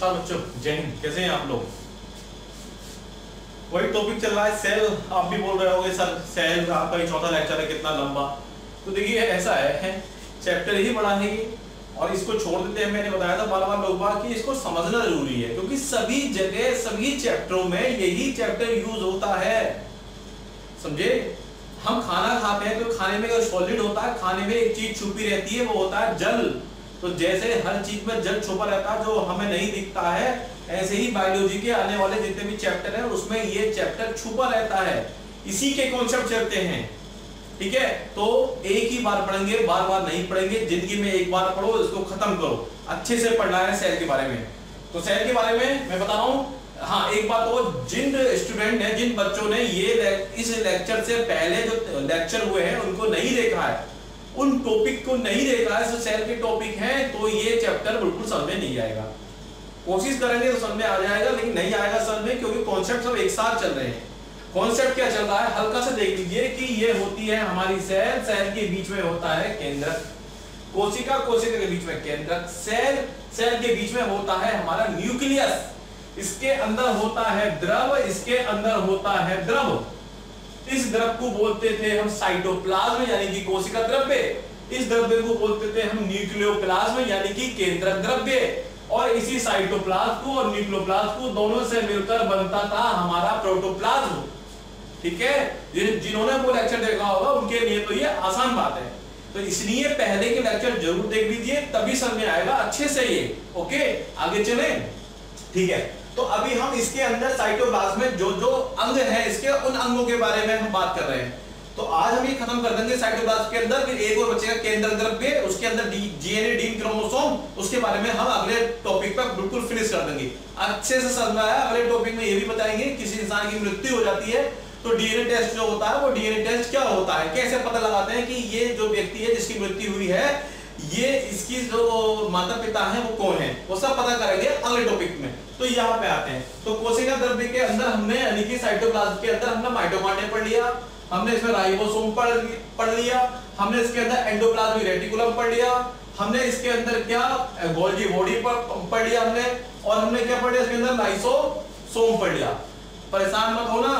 नमस्कार बच्चों, जय हिंद। कैसे हैं आप लोग? वही टॉपिक चल रहा है सेल। आप भी बोल रहे होगे सर सेल आपका ही चौथा लेक्चर है, कितना लंबा। तो देखिए ऐसा है, चैप्टर ही बड़ा है ये और इसको छोड़ देते हैं। मैंने बताया था बार बार लोग बार कि इसको समझना जरूरी है, क्योंकि सभी जगह सभी चैप्टरों में यही चैप्टर यूज होता है। समझे? हम खाना खाते हैं तो खाने में सॉलिड होता है, खाने में एक चीज छुपी रहती है, वो होता है जल। तो जैसे हर चीज में जल छुपा रहता है जो हमें नहीं दिखता है, ऐसे ही बायोलॉजी के आने वाले जितने भी चैप्टर हैं उसमें ये चैप्टर छुपा रहता है। इसी के कॉन्सेप्ट चलते हैं। ठीक है, तो एक ही बार पढ़ेंगे, बार बार नहीं पढ़ेंगे। जिंदगी में एक बार पढ़ो, इसको खत्म करो। अच्छे से पढ़ना है सेल के बारे में। तो सेल के बारे में मैं बता रहा हूं। हाँ, एक बात और, जिन स्टूडेंट ने, जिन बच्चों ने ये इस लेक्चर से पहले जो लेक्चर हुए हैं उनको नहीं देखा है, उन टॉपिक को नहीं देखा है, सेल के टॉपिक हैं, तो ये चैप्टर बिल्कुल समझ में नहीं आएगा। कोशिश करेंगे तो समझ में आ जाएगा, लेकिन नहीं आएगा समझ में, क्योंकि कॉन्सेप्ट सब एक साथ चल रहे हैं। कॉन्सेप्ट क्या चल रहा है हल्का से देख लीजिए कि ये होती है हमारी सेल, सेल के बीच में होता है केंद्रक, कोशिका, कोशिका के बीच में केंद्रक, सेल, सेल के बीच में होता है हमारा न्यूक्लियस, इसके अंदर होता है द्रव, इसके अंदर होता है द्रव। इस द्रव को बोलते थे हम साइटोप्लाज्म यानी कि कोशिका द्रव्य। इस द्रव्य को बोलते थे हम न्यूक्लियोप्लाज्म यानी कि केंद्रक द्रव्य। और इसी साइटोप्लाज्म को और न्यूक्लियोप्लाज्म को दोनों से मिलकर बनता था हमारा प्रोटोप्लाज्म। ठीक है, जिन्होंने वो लेक्चर देखा होगा उनके लिए तो ये आसान बात है। तो इसलिए पहले के लेक्चर जरूर देख लीजिए, तभी समझ में आएगा अच्छे से ये। ओके, आगे चले। ठीक है, तो अभी हम इसके अंदर साइटोप्लाज्म में जो जो अंग है इसके, उन अंगों के बारे में हम बात कर रहे हैं। तो आज हम ये खत्म कर देंगे साइटोप्लाज्म के अंदर, फिर एक और बचेगा केंद्रक द्रव्य, उसके अंदर डीएनए, डीएनए क्रोमोसोम, उसके बारे में हम अगले टॉपिक पर बिल्कुल फिनिश कर देंगे। अच्छे से समझ में आया? अगले टॉपिक में ये भी बताएंगे किसी इंसान की मृत्यु हो जाती है तो डीएनए टेस्ट जो होता है, वो डीएनए टेस्ट क्या होता है, कैसे पता लगाते हैं कि ये जो व्यक्ति है जिसकी मृत्यु हुई है, ये इसकी जो माता पिता हैं वो कौन है, वो सब पता करेंगे अगले टॉपिक में। तो यहाँ पे आते हैं। तो कोशिका द्रव्य के अंदर हमने, यानी कि साइटोप्लाज्म के अंदर हमने माइटोकॉन्ड्रिया पढ़ लिया, हमने इसमें राइबोसोम पढ़ लिया, हमने इसके अंदर एंडोप्लाज्मिक रेटिकुलम पढ़ लिया, हमने इसके अंदर क्या गोल्गी बॉडी पढ़ लिया हमने, और हमने क्या पढ़ लिया इसके अंदर लाइसोसोम पढ़ लिया। परेशान मत हो ना,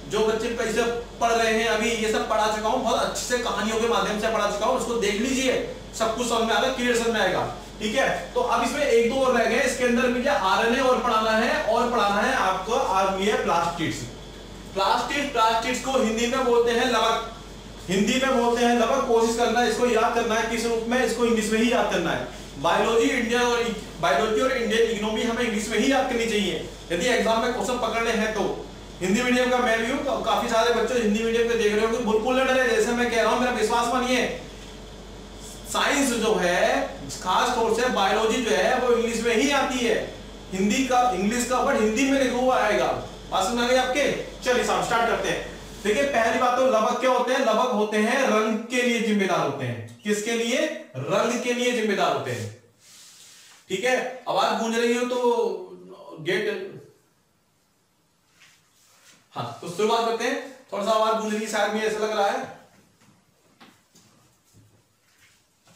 जो बच्चे पैसे पढ़ रहे हैं अभी, ये सब पढ़ा चुका हूँ, बहुत अच्छे से कहानियों के माध्यम से पढ़ा चुका हूँ, उसको देख लीजिए, सब कुछ समझ में आएगा, क्लियर समझ में आएगा। ठीक है, तो अब इसमें एक दो और रह गए। इसके अंदर मुझे आरएनए और पढ़ाना है, और पढ़ाना है आपको प्लास्टिड्स। प्लास्टिड्स को हिंदी में बोलते हैं लवक, हिंदी में बोलते हैं लवक। कोशिश करना है इसको याद करना है किस रूप में, इसको इंग्लिश में ही याद करना है। बायोलॉजी और इंडियन इकोनॉमी हमें इंग्लिश में ही याद करनी चाहिए यदि एग्जाम में क्वेश्चन पकड़ने हैं तो। हिंदी मीडियम का मैं भी हूँ, तो काफी सारे बच्चे हिंदी मीडियम के देख रहे हो, बिल्कुल न डरे, जैसे मैं कह रहा हूँ मेरा विश्वास मानिए। साइंस जो है, खास तौर से बायोलॉजी जो है, वो इंग्लिश में ही आती है। हिंदी का, इंग्लिश का वर्ड हिंदी में लिखा हुआ आएगा। बात समझ गए आपके? चलिए साहब स्टार्ट करते हैं। देखिए पहली बात तो लवक क्या होते हैं? लवक होते हैं रंग के लिए जिम्मेदार होते हैं। किसके लिए? रंग के लिए जिम्मेदार होते हैं। ठीक है, आवाज गूंज रही हो तो गेट, हाँ तो शुरुआत करते हैं। थोड़ा सा आवाज गूंज रही शायद मुझे ऐसा लग रहा है।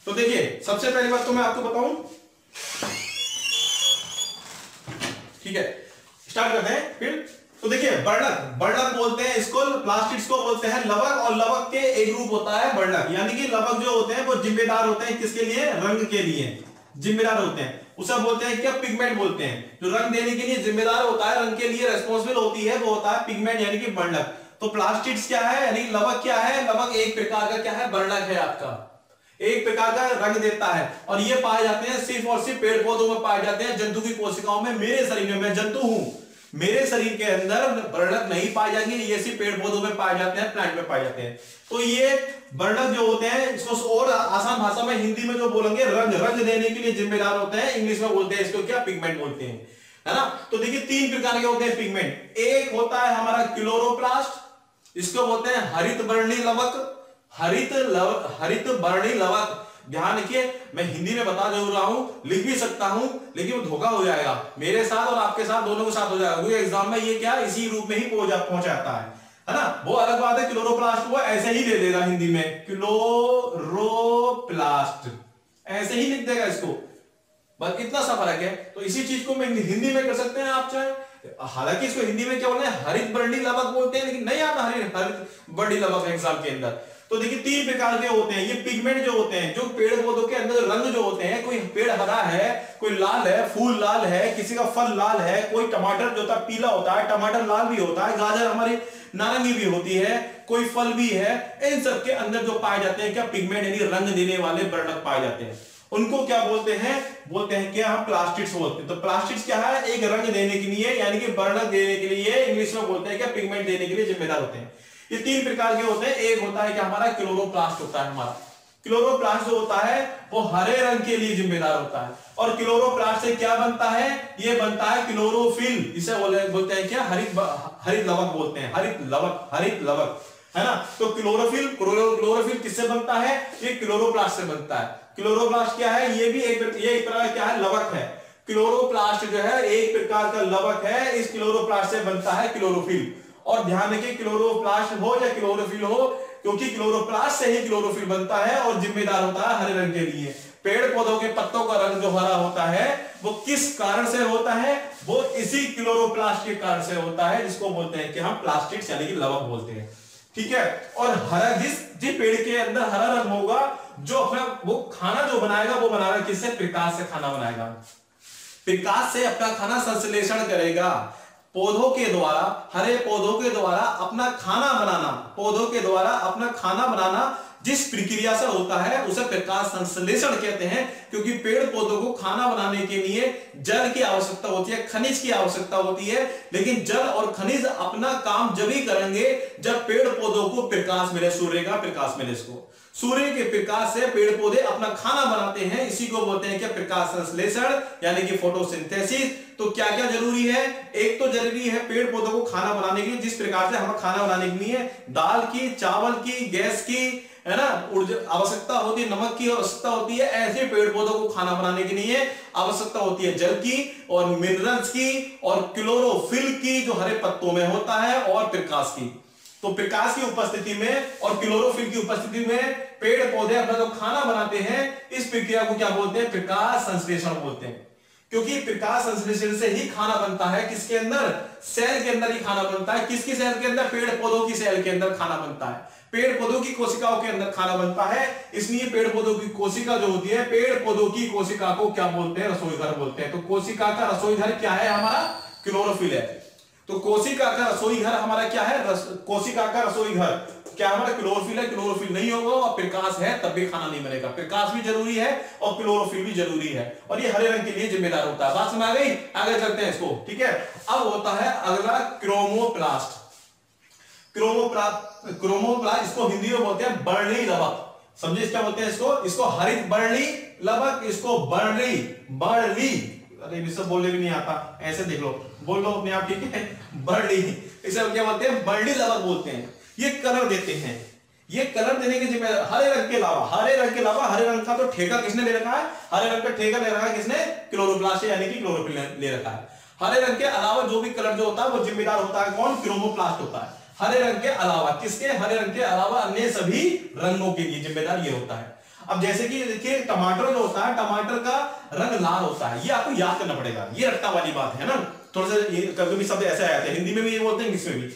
तो देखिए सबसे पहली बात तो मैं आपको बताऊं, ठीक है स्टार्ट करते हैं फिर। तो देखिए वर्णक बोलते हैं इसको, प्लास्टिड्स को बोलते हैं लवक, और लवक के एक रूप होता है वर्णक, यानी कि लवक जो होते हैं वो जिम्मेदार होते हैं किसके लिए? रंग के लिए जिम्मेदार होते हैं। उसे बोलते हैं क्या? पिगमेंट बोलते हैं। जो रंग देने के लिए जिम्मेदार होता है, रंग के लिए रेस्पॉन्सिबल होती है, वो होता है पिगमेंट यानी कि वर्णक। तो प्लास्टिड्स क्या है, यानी लवक क्या है? लवक एक प्रकार का क्या है? वर्णक है आपका, एक प्रकार का रंग देता है। और ये पाए जाते हैं सिर्फ और सिर्फ पेड़ पौधों में पाए जाते हैं, जंतु की कोशिकाओं में। मेरे शरीर में, मैं जंतु हूं, मेरे शरीर के अंदर वर्णक नहीं पाए जाएंगे, ये सिर्फ पेड़ पौधों में पाए जाते हैं, प्लांट में पाए जाते हैं। तो ये वर्णक जो होते हैं, इसको और आसान भाषा में हिंदी में जो बोलेंगे, रंग देने के लिए जिम्मेदार होते हैं। इंग्लिश में बोलते हैं इसको क्या? पिगमेंट बोलते हैं, है ना। तो देखिए तीन प्रकार के होते हैं पिगमेंट। एक होता है हमारा क्लोरोप्लास्ट, इसको बोलते हैं हरित वर्णीय लवक, हरित वर्णीय लवक। ध्यान रखिए, मैं हिंदी में बता जरूर रहा हूं, लिख भी सकता हूं, लेकिन वो धोखा हो जाएगा मेरे साथ और आपके साथ, दोनों के साथ हो जाएगा, क्योंकि एग्जाम में ये क्या इसी रूप में ही पहुंचाता है ना। वो अलग बात है, क्लोरोप्लास्ट वो ऐसे ही दे देगा हिंदी में, क्लोरोप्लास्ट ऐसे ही लिख देगा इसको। बस इतना सा फर्क है। तो इसी चीज को मैं हिंदी में कर सकते हैं आप चाहे, हालांकि इसको हिंदी में क्या बोलते हैं, हरित वर्णी लवक बोलते हैं, लेकिन नहीं आता हरित वर्णी लवक एग्जाम के अंदर। तो देखिए 3 प्रकार के होते हैं ये पिगमेंट जो होते हैं, जो पेड़ पौधों के अंदर रंग जो होते हैं, कोई पेड़ हरा है, कोई लाल है, फूल लाल है, किसी का फल लाल है, कोई टमाटर जो होता है पीला होता है, टमाटर लाल भी होता है, गाजर हमारी नारंगी भी होती है, कोई फल भी है, इन सब के अंदर जो पाए जाते हैं क्या पिगमेंट यानी रंग देने वाले वर्णक पाए जाते हैं। उनको क्या बोलते हैं, बोलते हैं क्या हम प्लास्टिड्स बोलते हैं। तो प्लास्टिड्स क्या है, एक रंग देने के लिए यानी कि वर्णक देने के लिए इंग्लिश में बोलते हैं क्या पिगमेंट देने के लिए जिम्मेदार होते हैं। ये 3 प्रकार के होते हैं। एक होता है कि हमारा क्लोरोप्लास्ट होता है, हमारा क्लोरोप्लास्ट जो होता है वो हरे रंग के लिए जिम्मेदार होता है। और क्लोरोप्लास्ट से क्या बनता है, ये बनता है क्लोरोफिल, इसे बोलते हैं क्या हरित लवक बोलते हैं, हरित लवक है ना। तो क्लोरोफिल किससे बनता है, ये क्लोरोप्लास्ट से बनता है। क्लोरोप्लास्ट क्या है, ये भी एक प्रकार क्या है, लवक है। क्लोरोप्लास्ट जो है एक प्रकार का लवक है, इस क्लोरोप्लास्ट से बनता है क्लोरोफिल। और ध्यान रखिए क्लोरोप्लास्ट हो या क्लोरोफिल हो, क्योंकि क्लोरोप्लास्ट से ही क्लोरोफिल बनता है और जिम्मेदार होता है हरे रंग के लिए। पेड़ पौधों के पत्तों का रंग जो हरा होता है वो किस कारण से होता है, वो इसी क्लोरोप्लास्ट के कारण से होता है, जिसको बोलते हैं कि हम प्लास्टिड्स यानी कि लवक बोलते हैं। ठीक है। और हरा जिस पेड़ के अंदर हरा रंग होगा, जो अपना वो खाना जो बनाएगा वो बनाएगा किससे, प्रकाश से खाना बनाएगा, प्रकाश से अपना खाना संश्लेषण करेगा। पौधों के द्वारा, हरे पौधों के द्वारा अपना खाना बनाना, पौधों के द्वारा अपना खाना बनाना जिस प्रक्रिया से होता है उसे प्रकाश संश्लेषण कहते हैं। क्योंकि पेड़ पौधों को खाना बनाने के लिए जल की आवश्यकता होती है, खनिज की आवश्यकता होती है, लेकिन जल और खनिज अपना काम जब ही करेंगे जब पेड़ पौधों को प्रकाश मिले, सूर्य का प्रकाश मिले। इसको सूर्य के प्रकाश से पेड़ पौधे अपना खाना बनाते हैं, इसी को बोलते हैं क्या, प्रकाश संश्लेषण यानी कि फोटोसिंथेसिस। तो क्या क्या जरूरी है, एक तो जरूरी है पेड़ पौधों को खाना बनाने के लिए, जिस प्रकार से हमें खाना बनाने के लिए दाल की, चावल की, गैस की, है ना, ऊर्जा आवश्यकता होती है, नमक की आवश्यकता होती है, ऐसे पेड़ पौधों को खाना बनाने के लिए आवश्यकता होती है जल की और मिनरल्स की और क्लोरोफिल की जो हरे पत्तों में होता है, और प्रकाश की। तो प्रकाश की उपस्थिति में और क्लोरोफिल की उपस्थिति में पेड़ पौधे अपना जो खाना बनाते हैं, इस प्रक्रिया को क्या बोलते हैं, प्रकाश संश्लेषण बोलते हैं। क्योंकि प्रकाश संश्लेषण से ही खाना बनता है, किसके अंदर, सेल के अंदर ही खाना बनता है। किसकी सेल के अंदर, पेड़ पौधों की सेल के अंदर खाना बनता है, पेड़ पौधों की कोशिकाओं के अंदर खाना बनता है। इसलिए पेड़ पौधों की कोशिका जो होती है, पेड़ पौधों की कोशिका को क्या बोलते हैं, रसोई घर बोलते हैं। तो कोशिका का रसोई घर क्या है, हमारा क्लोरोफिल है। तो कोशिका का रसोई घर हमारा क्या है, कोशिका का रसोई घर क्या हमारा क्लोरोफिल है। क्लोरोफिल नहीं होगा और प्रकाश है तब भी खाना नहीं बनेगा। प्रकाश भी जरूरी है और क्लोरोफिल भी जरूरी है, और ये हरे रंग के लिए जिम्मेदार होता है। बात समझ आ गई, आगे चलते हैं इसको। ठीक है, अब होता है अगला क्रोमोप्लास्ट। क्रोमोप्लास्ट इसको हिंदी में बोलते हैं वर्णी लवक। समझे क्या बोलते हैं इसको हरित वर्णी लवक, इसको वर्णी, अरे ये सब बोलने भी नहीं आता, ऐसे देख लो, बोल लो अपने आप। ठीक है, वर्णी, इसे क्या बोलते हैं, वर्णी लवक बोलते हैं। ये कलर देते हैं, ये कलर देने की जिम्मेदारी हरे रंग के अलावा, हरे रंग का तो ठेका किसने ले रखा है, हरे रंग का ठेका ले रखा है किसने, क्लोरोप्लास्ट यानी कि क्लोरोफिल ले रखा है। हरे रंग के अलावा जो भी कलर जो होता है वो जिम्मेदार होता है कौन, क्रोमोप्लास्ट होता है। हरे रंग के अलावा किसके, हरे रंग के अलावा अन्य सभी रंगों के लिए जिम्मेदार ये होता है। अब जैसे कि देखिए टमाटर जो होता है, टमाटर का रंग लाल होता है, ये आपको याद करना पड़ेगा, ये रट्टा वाली बात है ना। थोड़ा सा ये कभी शब्द ऐसे आया था, हिंदी में भी ये बोलते हैं, इंग्लिश में भी।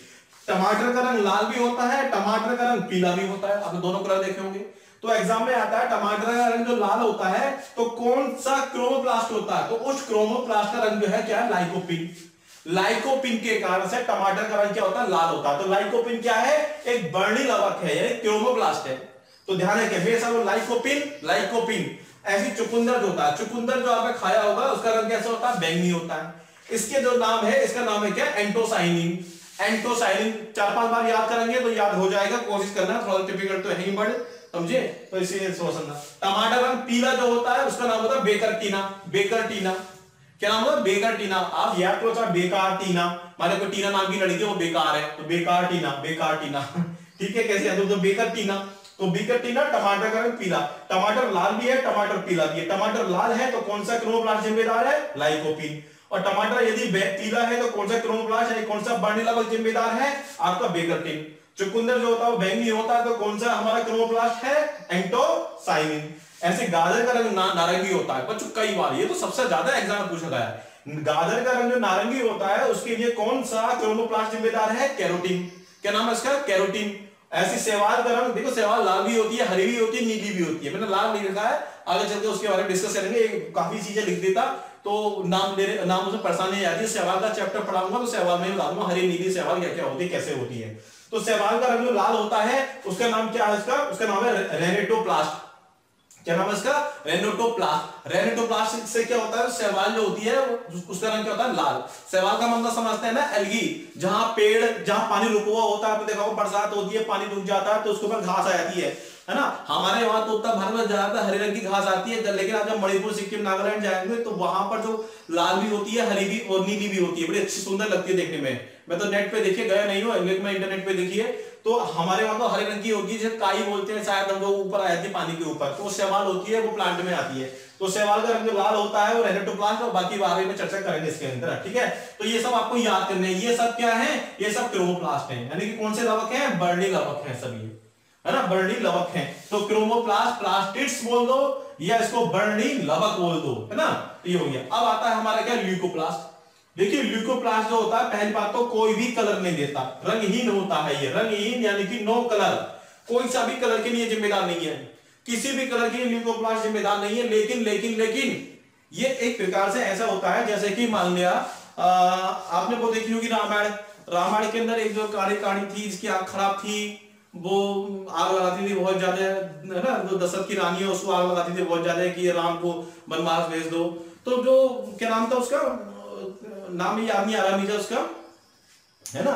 टमाटर का रंग लाल भी होता है, टमाटर का रंग पीला भी होता है। आपने दोनों कलर देखे होंगे। तो एग्जाम में आता है टमाटर का रंग जो लाल होता है तो कौन सा क्रोमोप्लास्ट होता है, तो उस क्रोमोप्लास्ट का रंग जो है क्या है, लाइकोपिन। लाइकोपिन के कारण से टमाटर का रंग क्या होता है, लाल होता है। तो लाइकोपिन क्या है, एक वर्णी लवक है, यानी क्रोमोप्लास्ट है। तो ध्यान रखें हमेशा वो लाइकोपिन। ऐसी चुकंदर जो होता है, चुकंदर जो आपने खाया होगा उसका रंग कैसा होता है, बैंगनी होता है। इसके जो नाम है, इसका नाम है क्या, एंटोसाइनिन। 4-5 बार याद करेंगे तो याद हो जाएगा, कोशिश करना, थोड़ा टिपिकल तो है ही बड़े, समझे, तो इसीलिए समझना। टमाटर रंग पीला जो होता है उसका नाम होता है बेकरटीना। क्या नाम होता है, बेकरटीना। आप याद करो चाहे बेकारटीना, माने कोई टीना नाम की लड़की है वो बेकार है, तो बेकारटीना। ठीक है, कैसे तो बेकरटीना। तो बेकरटीना टमाटर का रंग पीला, टमाटर लाल भी है, टमाटर पीला भी है। टमाटर लाल है तो कौन सा क्रोमोप्लास्ट जिम्मेदार है, लाइकोपिन। और टमाटर यदि पीला है तो कौन सा क्रोमोप्लास्ट यानी कौन सा वर्णी लवक जिम्मेदार है, आपका बेकरटीन। चुकंदर जो होता है वो बैंगनी होता है तो कौन सा हमारा क्रोमोप्लास्ट है, एंटोसाइनिन। ऐसे गाजर का रंग नारंगी होता है बच्चों, कई बार ये तो सबसे ज्यादा एग्जाम में पूछा गया है। गाजर का रंग जो नारंगी होता है उसके लिए कौन सा क्रोमोप्लास्ट जिम्मेदार है? कैरोटीन। क्या नाम है इसका? कैरोटीन। ऐसी शैवाल का रंग देखो, शैवाल लाल भी होती है, हरी भी होती है, नीली भी होती है। मैंने लाल नहीं लिखा है, आगे चलकर उसके बारे में डिस्कस करेंगे, काफी चीजें लिख देता तो नाम से परेशानी आती है। शैवाल का चैप्टर पढ़ाऊंगा तो शैवाल में बता दूंगा हरी नीली शैवाल क्या क्या होती है, कैसे होती है। तो शैवाल का रंग जो लाल होता है उसका नाम क्या है? उसका नाम है रेनेटोप्लास्ट। क्या नाम है इसका? रेनेटोप्लास्ट। रेनेटोप्लास्ट से क्या होता है? शैवाल जो होती है उसका रंग क्या होता है? लाल। शैवाल का मतलब समझते हैं ना, एल्गी, जहां पेड़, जहां पानी रुका हुआ होता है, आपने देखा होगा बरसात होती है, पानी रुक जाता है तो उसके ऊपर घास आ जाती है ना। हमारे वहां तो उत्तर भारत में ज्यादातर हरे रंग की घास आती है, लेकिन आप जब मणिपुर, सिक्किम, नागालैंड जाएंगे तो वहां पर जो लाल भी होती है, हरी भी और नीली भी होती है, बड़ी अच्छी सुंदर लगती है देखने में। मैं तो नेट पे देखिए गया नहीं हूँ, में इंटरनेट पे देखिए, तो हमारे वहां तो हरे रंग की होती है, जैसे काई बोलते हैं शायद, हम लोग ऊपर आ जाती है पानी के ऊपर, तो शैवाल होती है वो प्लांट में आती है। तो शैवाल का रंग जो लाल होता है वो रेनेटोप्लास्ट, और बाकी बारे में चर्चा करेंगे इसके अंदर, ठीक है। तो ये सब आपको याद करने हैं। ये सब क्या है? ये सब क्रोमोप्लास्ट हैं, यानी कि कौन से लवक हैं? बर्नी लवक हैं सभी, है ना, बर्नी लवक हैं। तो क्रोमोप्लास्ट, प्लास्टिड्स बोल दो या इसको बर्नी लवक बोल दो, है ना। तो ये हो गया। अब आता है हमारा क्या? ल्यूकोप्लास्ट। देखिए ल्यूकोप्लास्ट जो होता है, पहली बात तो कोई भी कलर नहीं देता, रंगहीन होता है ये, रंगहीन यानी कि नो कलर, कोई सा भी कलर के लिए जिम्मेदार नहीं है, किसी भी कलर के लिए ल्यूकोप्लास्ट जिम्मेदार नहीं है। लेकिन ये एक प्रकार से ऐसा होता है जैसे कि मान लिया आपने वो देखी होगी रामायण के अंदर एक जो काणी थी जिसकी आंख खराब थी, वो आग लगाती थी बहुत ज्यादा, है ना, जो दशरथ की रानी है उसको आग लगाती थी बहुत ज्यादा कि राम को वनवास भेज दो। तो जो क्या नाम था उसका, नाम ही याद नहीं आ रहा मुझे उसका, है ना,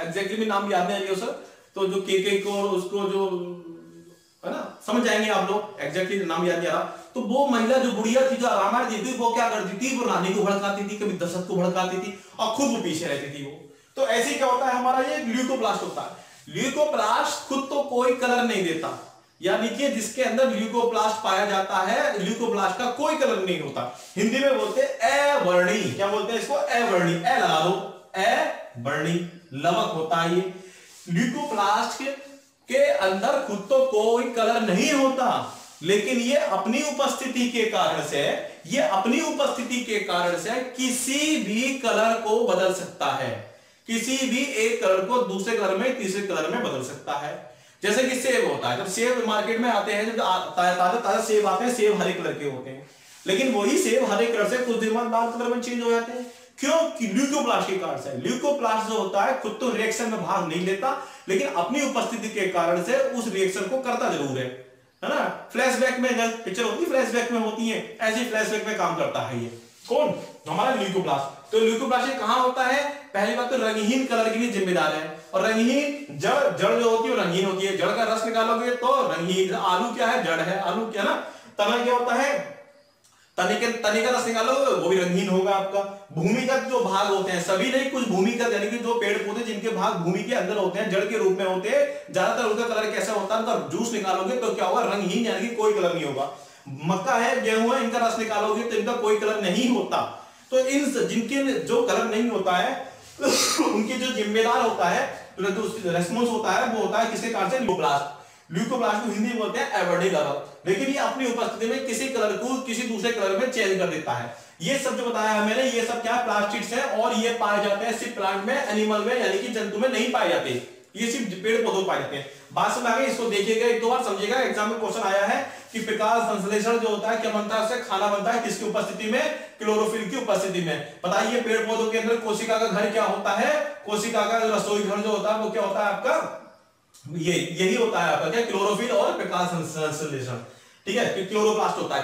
एग्जैक्टली नाम याद नहीं आ रही उसका। तो जो के को उसको जो, है ना, समझ जाएंगे आप लोग, एग्जैक्टली नाम याद नहीं आ रहा। तो वो महिला जो बुढ़िया थी जो रामायण देखती थी, वो क्या करती थी? वो रानी को भड़काती थी, कभी दशरथ को भड़काती थी, और खुद वो पीछे रहती थी वो। तो ऐसे क्या होता है हमारा, ये ल्यूकोप्लास्ट होता है। ल्यूकोप्लास्ट खुद तो कोई कलर नहीं देता, यानी कि जिसके अंदर ल्यूकोप्लास्ट पाया जाता है, ल्यूकोप्लास्ट का कोई कलर नहीं होता। हिंदी में बोलते हैं अवर्णी, क्या बोलते हैं इसको? अवर्णी, ए लगा दो, अवर्णी लवक होता है ये। ल्यूकोप्लास्ट के अंदर खुद तो कोई कलर नहीं होता, लेकिन ये अपनी उपस्थिति के कारण से किसी भी कलर को बदल सकता है, किसी भी एक कलर को दूसरे कलर में, तीसरे कलर में बदल सकता है। जैसे कि सेब होता है, जब सेब मार्केट में आते हैं, जब ताजा सेब आते हैं, सेब हरे कलर के होते हैं, लेकिन वही सेब हरे कलर से कुछ दिन बाद लाल कलर में चेंज हो जाते हैं। क्यों? कि ल्यूकोप्लास्ट के कारण से। ल्यूकोप्लास्ट जो होता है खुद तो रिएक्शन में भाग नहीं लेता, लेकिन अपनी उपस्थिति के कारण से उस रिएक्शन को करता जरूर है ना। फ्लैशबैक में जब पिक्चर होती है, फ्लैशबैक में होती है, ऐसी फ्लैशबैक में काम करता है ये कौन? हमारा ल्यूकोप्लास्ट। तो ल्यूकोप्लास्ट कहां होता है? पहली बात तो रंगहीन कलर के लिए जिम्मेदार है, और रंगहीन जड़ जो होती है वो रंगीन होती है। जड़ का रस निकालोगे तो रंगीन। आलू क्या है? जड़ है, आलू क्या ना, तना क्या होता है? तने का रस निकालोगे वो भी रंगीन होगा आपका। भूमिगत जो भाग होते हैं, सभी नहीं, कुछ भूमिगत यानी कि जो पेड़ पौधे जिनके भाग भूमि के अंदर होते हैं, जड़ के रूप में होते हैं, ज्यादातर उनका कलर कैसा होता है? उनका जूस निकालोगे तो क्या होगा? रंगहीन, यानी कि कोई कलर नहीं होगा। मक्का है, गेहूं है, इनका रस निकालोगे तो इनका कोई कलर नहीं होता। तो इन जिनके जो कलर नहीं होता है उनके जो जिम्मेदार होता है, जो रेस्पॉन्स होता है, वो होता है किसके कारण से? ल्यूकोप्लास्ट। ल्यूकोप्लास्ट को हिंदी में बोलते हैं एवर्णी लवक। लेकिन ये अपनी उपस्थिति में किसी कलर को किसी दूसरे कलर में चेंज कर देता है। ये सब जो बताया है मैंने, ये सब क्या प्लास्टिड्स हैं, और ये पाए जाते हैं सिर्फ प्लांट में, एनिमल में यानी कि जंतु में नहीं पाए जाते, ये सिर्फ पेड़ पौधों पाए जाते हैं। बात समझ आ गई? इसको देखिएगा, एक दो बार समझिएगा, एग्जाम में क्वेश्चन आया है कि प्रकाश संश्लेषण जो होता है क्या बनता है? उससे खाना बनता है, किसकी उपस्थिति में? क्लोरोफिल की उपस्थिति में। बताइए पेड़ पौधों के अंदर कोशिका का घर क्या होता है? कोशिका का रसोई घर जो होता है वो क्या होता है आपका? यही होता है आपका क्या? क्लोरोफिल और प्रकाश संश्लेषण, ठीक है। कि क्लोरोप्लास्ट होता है,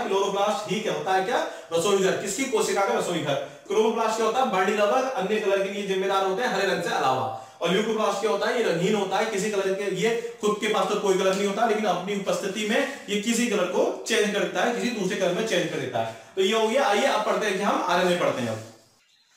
क्लोरोप्लास्ट ही क्या होता है? क्या? रसोई घर। किसकी? कोशिका का रसोई घर। क्रोमोप्लास्ट क्या होता है? बर्नी लवक, अन्य कलर के लिए जिम्मेदार होते हैं हरे रंग से अलावा। और ल्यूकोप्लास्ट क्या होता है? ये रंगीन होता है, किसी कलर के, ये खुद के पास तो कोई कलर नहीं होता, लेकिन अपनी उपस्थिति में ये किसी कलर को चेंज कर देता है, किसी दूसरे कलर में चेंज कर देता है। तो ये हो गया। आइए अब पढ़ते हैं कि हम आरएनए पढ़ते हैं।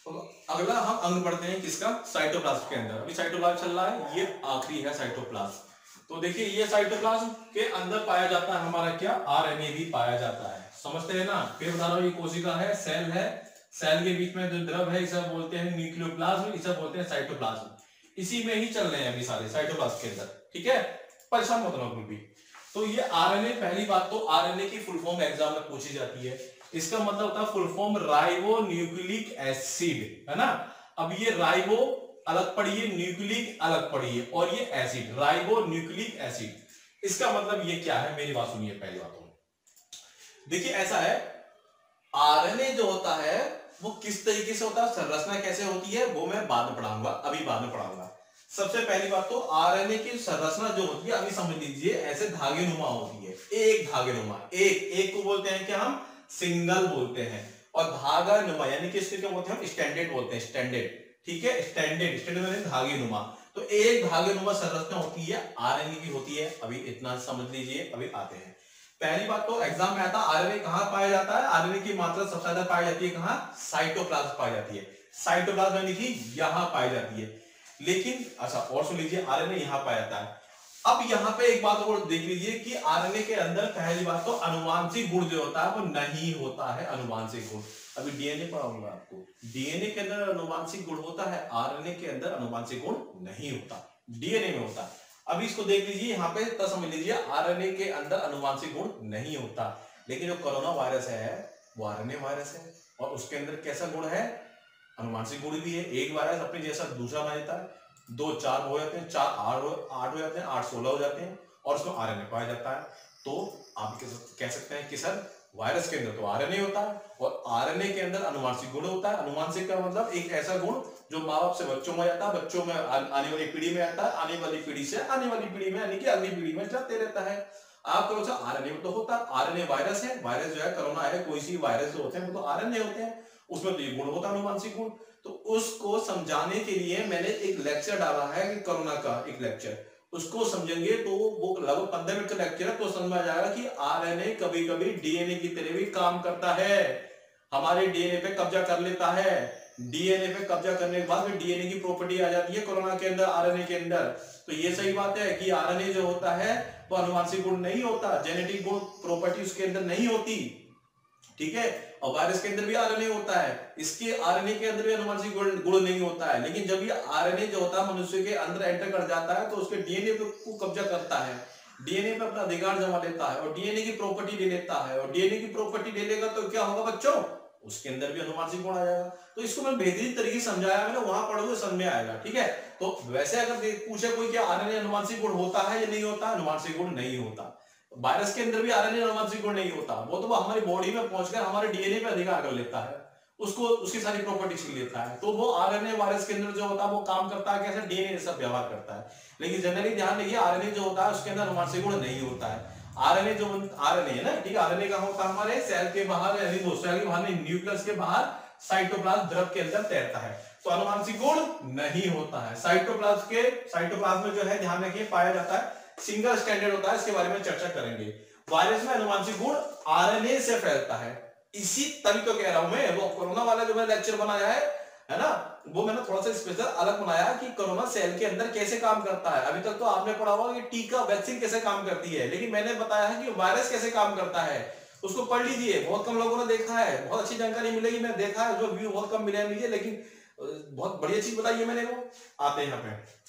अब अगला हम अंग पढ़ते हैं किसका? साइटोप्लाज्म के अंदर। अभी साइटोप्लाज्म चल रहा है, ये आखिरी है साइटोप्लाज्म। तो देखिए ये साइटोप्लाज्म के अंदर पाया जाता है हमारा क्या? आरएनए भी पाया जाता है, समझते हैं ना। फिर बता रहा हूं, ये कोशिका है, सेल है, सेल के बीच में जो द्रव है इसे बोलते हैं न्यूक्लियोप्लाज्म, इसे बोलते हैं साइटोप्लाज्म। इसी में ही चल रहे हैं अभी सारे साइटोप्लाज्म के अंदर, ठीक है। परेशान मत रहो भी। तो ये आरएनए, पहली बात तो आरएनए की फुल फॉर्म एग्जाम में पूछी जाती है। इसका मतलब होता है full form ribonucleic acid, है ना। अब ये राइबो अलग पड़ी है, न्यूक्लिक अलग पड़ी है, और ये एसिड राइबो न्यूक्लिक एसिड। इसका मतलब ये क्या है, मेरी बात सुनिए। पहली बात तो देखिए ऐसा है, आरएनए जो होता है वो किस तरीके से होता है, संरचना कैसे होती है, वो मैं बाद में पढ़ाऊंगा, अभी बाद में पढ़ाऊंगा। सबसे पहली बात तो आरएनए की संरचना जो होती है, अभी समझ लीजिए ऐसे धागे नुमा होती है, एक धागे नुमा, एक को बोलते हैं क्या हम, सिंगल बोलते हैं, और धागा नुमा यानी कि इसके क्या बोलते हैं हम, स्टैंडर्ड बोलते हैं, स्टैंडर्ड, ठीक है, स्टैंडर्ड धागे नुमा। तो एक धागे नुमा संरचना होती है, आरएनए की होती है। अभी इतना समझ लीजिए, अभी आते हैं। पहली बात तो एग्जाम में आता है, आरएनए कहां पाया जाता है, आरएनए की मात्रा सबसे ज्यादा पाई जाती है कहां, साइटोप्लाज्म पाई जाती है, साइटोप्लाज्म यानी कि यहां पाई जाती है। लेकिन अच्छा और सुन लीजिए, आरएनए यहां पाया जाता है। अब यहां पे एक बात और देख लीजिए कि आरएनए के अंदर पहली बात तो अनुवांशिक गुण जो होता है वो नहीं होता है, अनुवांशिक गुण। अभी डीएनए पढ़ाऊंगा आपको, डीएनए के अंदर अनुवांशिक गुण होता है, आरएनए के अंदर अनुवांशिक गुण नहीं होता, डीएनए में होता है। अभी इसको देख लीजिए, यहाँ पे तो समझ लीजिए आरएनए के अंदर अनुवांशिक गुण नहीं होता, लेकिन जो कोरोना वायरस है वो आरएनए वायरस है, और उसके अंदर कैसा गुण है, अनुवांशिक गुण भी है। एक वायरस अपने जैसा दूसरा बना देता है, 2 4 हो जाते हैं, 4 8 हो जाते हैं, 8 16 हो जाते हैं, और उसमें आरएनए पाया जाता है। तो आप कह सकते हैं कि सर वायरस के अंदर तो आरएनए होता है, और आरएनए के अंदर अनुवांशिक गुण होता है। अनुवांशिक का मतलब एक ऐसा गुण जो माँ बाप से बच्चों में जाता है, बच्चों में आने वाली पीढ़ी में आता है, आने वाली पीढ़ी से आने वाली पीढ़ी में, यानी कि अगली पीढ़ी में जाते रहता है। आप करो सर आरएनए में तो होता है, आरएनए वायरस है, वायरस जो है कोरोना है, कोई सी वायरस जो होते हैं वो तो आरएनए होते हैं, उसमें तो ये गुण होता है अनुवांशिक गुण। तो उसको समझाने के लिए मैंने एक लेक्चर डाला है कि कोरोना का एक लेक्चर, उसको समझेंगे तो वो लगभग 15 मिनट का लेक्चर है, तो समझ में आ जाएगा कि आरएनए कभी कभी डीएनए की तरह भी काम करता है, हमारे डीएनए पे कब्जा कर लेता है। डीएनए पे कब्जा करने के बाद में डीएनए की प्रॉपर्टी आ जाती है कोरोना के अंदर, आरएनए के अंदर। तो ये सही बात है कि आरएनए जो होता है वो अनुवांशिक गुण नहीं होता, जेनेटिक गुण प्रॉपर्टी उसके अंदर नहीं होती, ठीक है। और वायरस के अंदर भी आरएनए होता है, इसके आरएनए के अंदर भी अनुवांशिक गुण नहीं होता है। लेकिन जब ये आरएनए जो होता है मनुष्य के अंदर एंटर कर जाता है तो उसके डीएनए पे को कब्जा करता है, डीएनए पे अपना अधिकार जमा लेता है, और डीएनए की प्रॉपर्टी ले लेता है, और डीएनए की प्रॉपर्टी ले लेगा तो क्या होगा बच्चों, उसके अंदर भी अनुवांशिक गुण आ जाएगा। तो इसको मैं बेहतरीन तरीके से समझाया, मैंने वहां पढ़ोगे समझ में आएगा, ठीक है। तो वैसे अगर पूछे कोई कि आरएनए अनुवांशिक गुण होता है या नहीं होता, अनुवांशिक गुण नहीं होता। वायरस के अंदर भी आरएनए अनुवांशिक गुण नहीं होता, वो तो वो हमारी बॉडी में पहुंचकर हमारे डीएनए पे अधिकार कर लेता है, उसको उसकी सारी प्रॉपर्टी छीन लेता है। तो वो आरएनए वायरस के अंदर जो होता है वो काम करता है कैसे, डीएनए जैसा व्यवहार करता है। लेकिन जनरली ध्यान रखिए आरएनए जो होता है उसके अंदर अनुवांशिक गुण नहीं होता है। आरएनए जो आरएनए है ना, ठीक है, आरएनए कहां होता है, हमारे सेल के बाहर, यानी सेल के बाहर नहीं, न्यूक्लियस के बाहर साइटोप्लाज्म द्रव के अंदर तैरता है, तो अनुवांशिक गुण नहीं होता है। साइटोप्लाज्म में जो है ध्यान रखिए पाया जाता है, सिंगल स्टैंडर्ड होता है, इसके बारे में चर्चा करेंगे। वायरस में अनुवांशिक गुण आरएनए से फैलता है, इसी तभी तो कह रहा हूं मैं, वो कोरोना वाला जो मैंने लेक्चर बनाया है ना, वो मैंने थोड़ा सा स्पेशल अलग बनाया कि कोरोना सेल के अंदर कैसे काम करता है। अभी तक तो आपने पढ़ा होगा कि टीका वैक्सीन कैसे काम करती है, लेकिन मैंने बताया है कि वायरस कैसे काम करता है, उसको पढ़ लीजिए, बहुत कम लोगों ने देखा है, बहुत अच्छी जानकारी मिलेगी, मैं देखा है, जो व्यू बहुत कम मिले मुझे, लेकिन बहुत बढ़िया चीज बताई है मैंने वो। आते हैं यहाँ पे,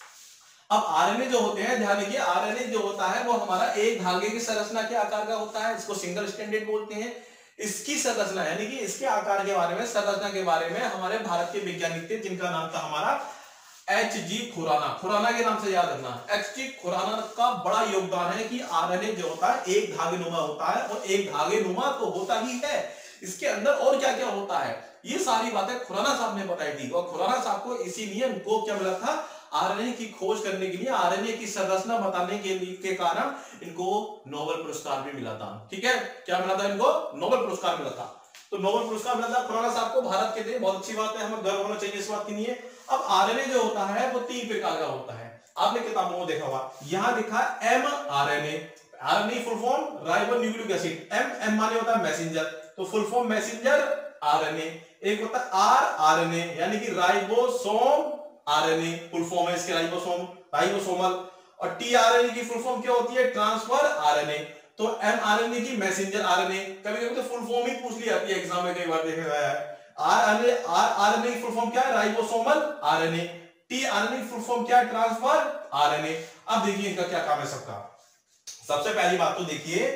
अब आरएनए जो होते हैं, ध्यान रखिए आरएनए जो होता है वो हमारा एक धागे की संरचना के आकार का होता है, इसको सिंगल स्टैंडर्ड बोलते हैं। इसकी संरचना यानी कि इसके आकार के बारे में, संरचना के बारे में हमारे भारत के वैज्ञानिक थे जिनका नाम था हमारा एच.जी. खुराना, खुराना के नाम से याद रखना। एच.जी. खुराना का बड़ा योगदान है कि आरएनए जो होता है एक धागे नुमा होता है, और एक धागे नुमा तो होता ही है, इसके अंदर और क्या क्या होता है ये सारी बातें खुराना साहब ने बताई थी। और खुराना साहब को इसीलिए उनको क्या मिला था, आरएनए की खोज करने के लिए, आरएनए की संरचना बताने के कारण इनको नोबेल पुरस्कार भी मिला था। ठीक है, क्या मिला था इनको, नोबेल पुरस्कार मिला था। तो नोबेल पुरस्कार मिला था खुराना साहब को, भारत के लिए बहुत अच्छी बात है, हमें गर्व होना चाहिए इस बात के लिए। अब आरएनए जो होता है वो 3 प्रकार का होता है, आपने किताबों में देखा होगा, यहां लिखा M RNA, RNA full form ribonucleic acid, M माने होता है मैसेंजर, तो फुल फॉर्म मैसेंजर आरएनए। एक होता है आर आरएनए यानी कि राइबोसोम आरएनए, फुल फॉर्म है इसके राइबोसोमल। और टी आरएनए की फुल फॉर्म क्या होती है, ट्रांसफर आरएनए। तो एम आरएनए की मैसेंजर आरएनए, कभी कभी तो फुल फॉर्म ही पूछ ली जाती है एग्जाम में, कई बार देखा गया है। आरएनए की फुल फॉर्म क्या है, राइबोसोमल आरएनए। टी आरएनए की फुल फॉर्म क्या है, ट्रांसफर आरएनए। अब देखिए इनका क्या काम है सबका, सबसे पहली बात तो देखिए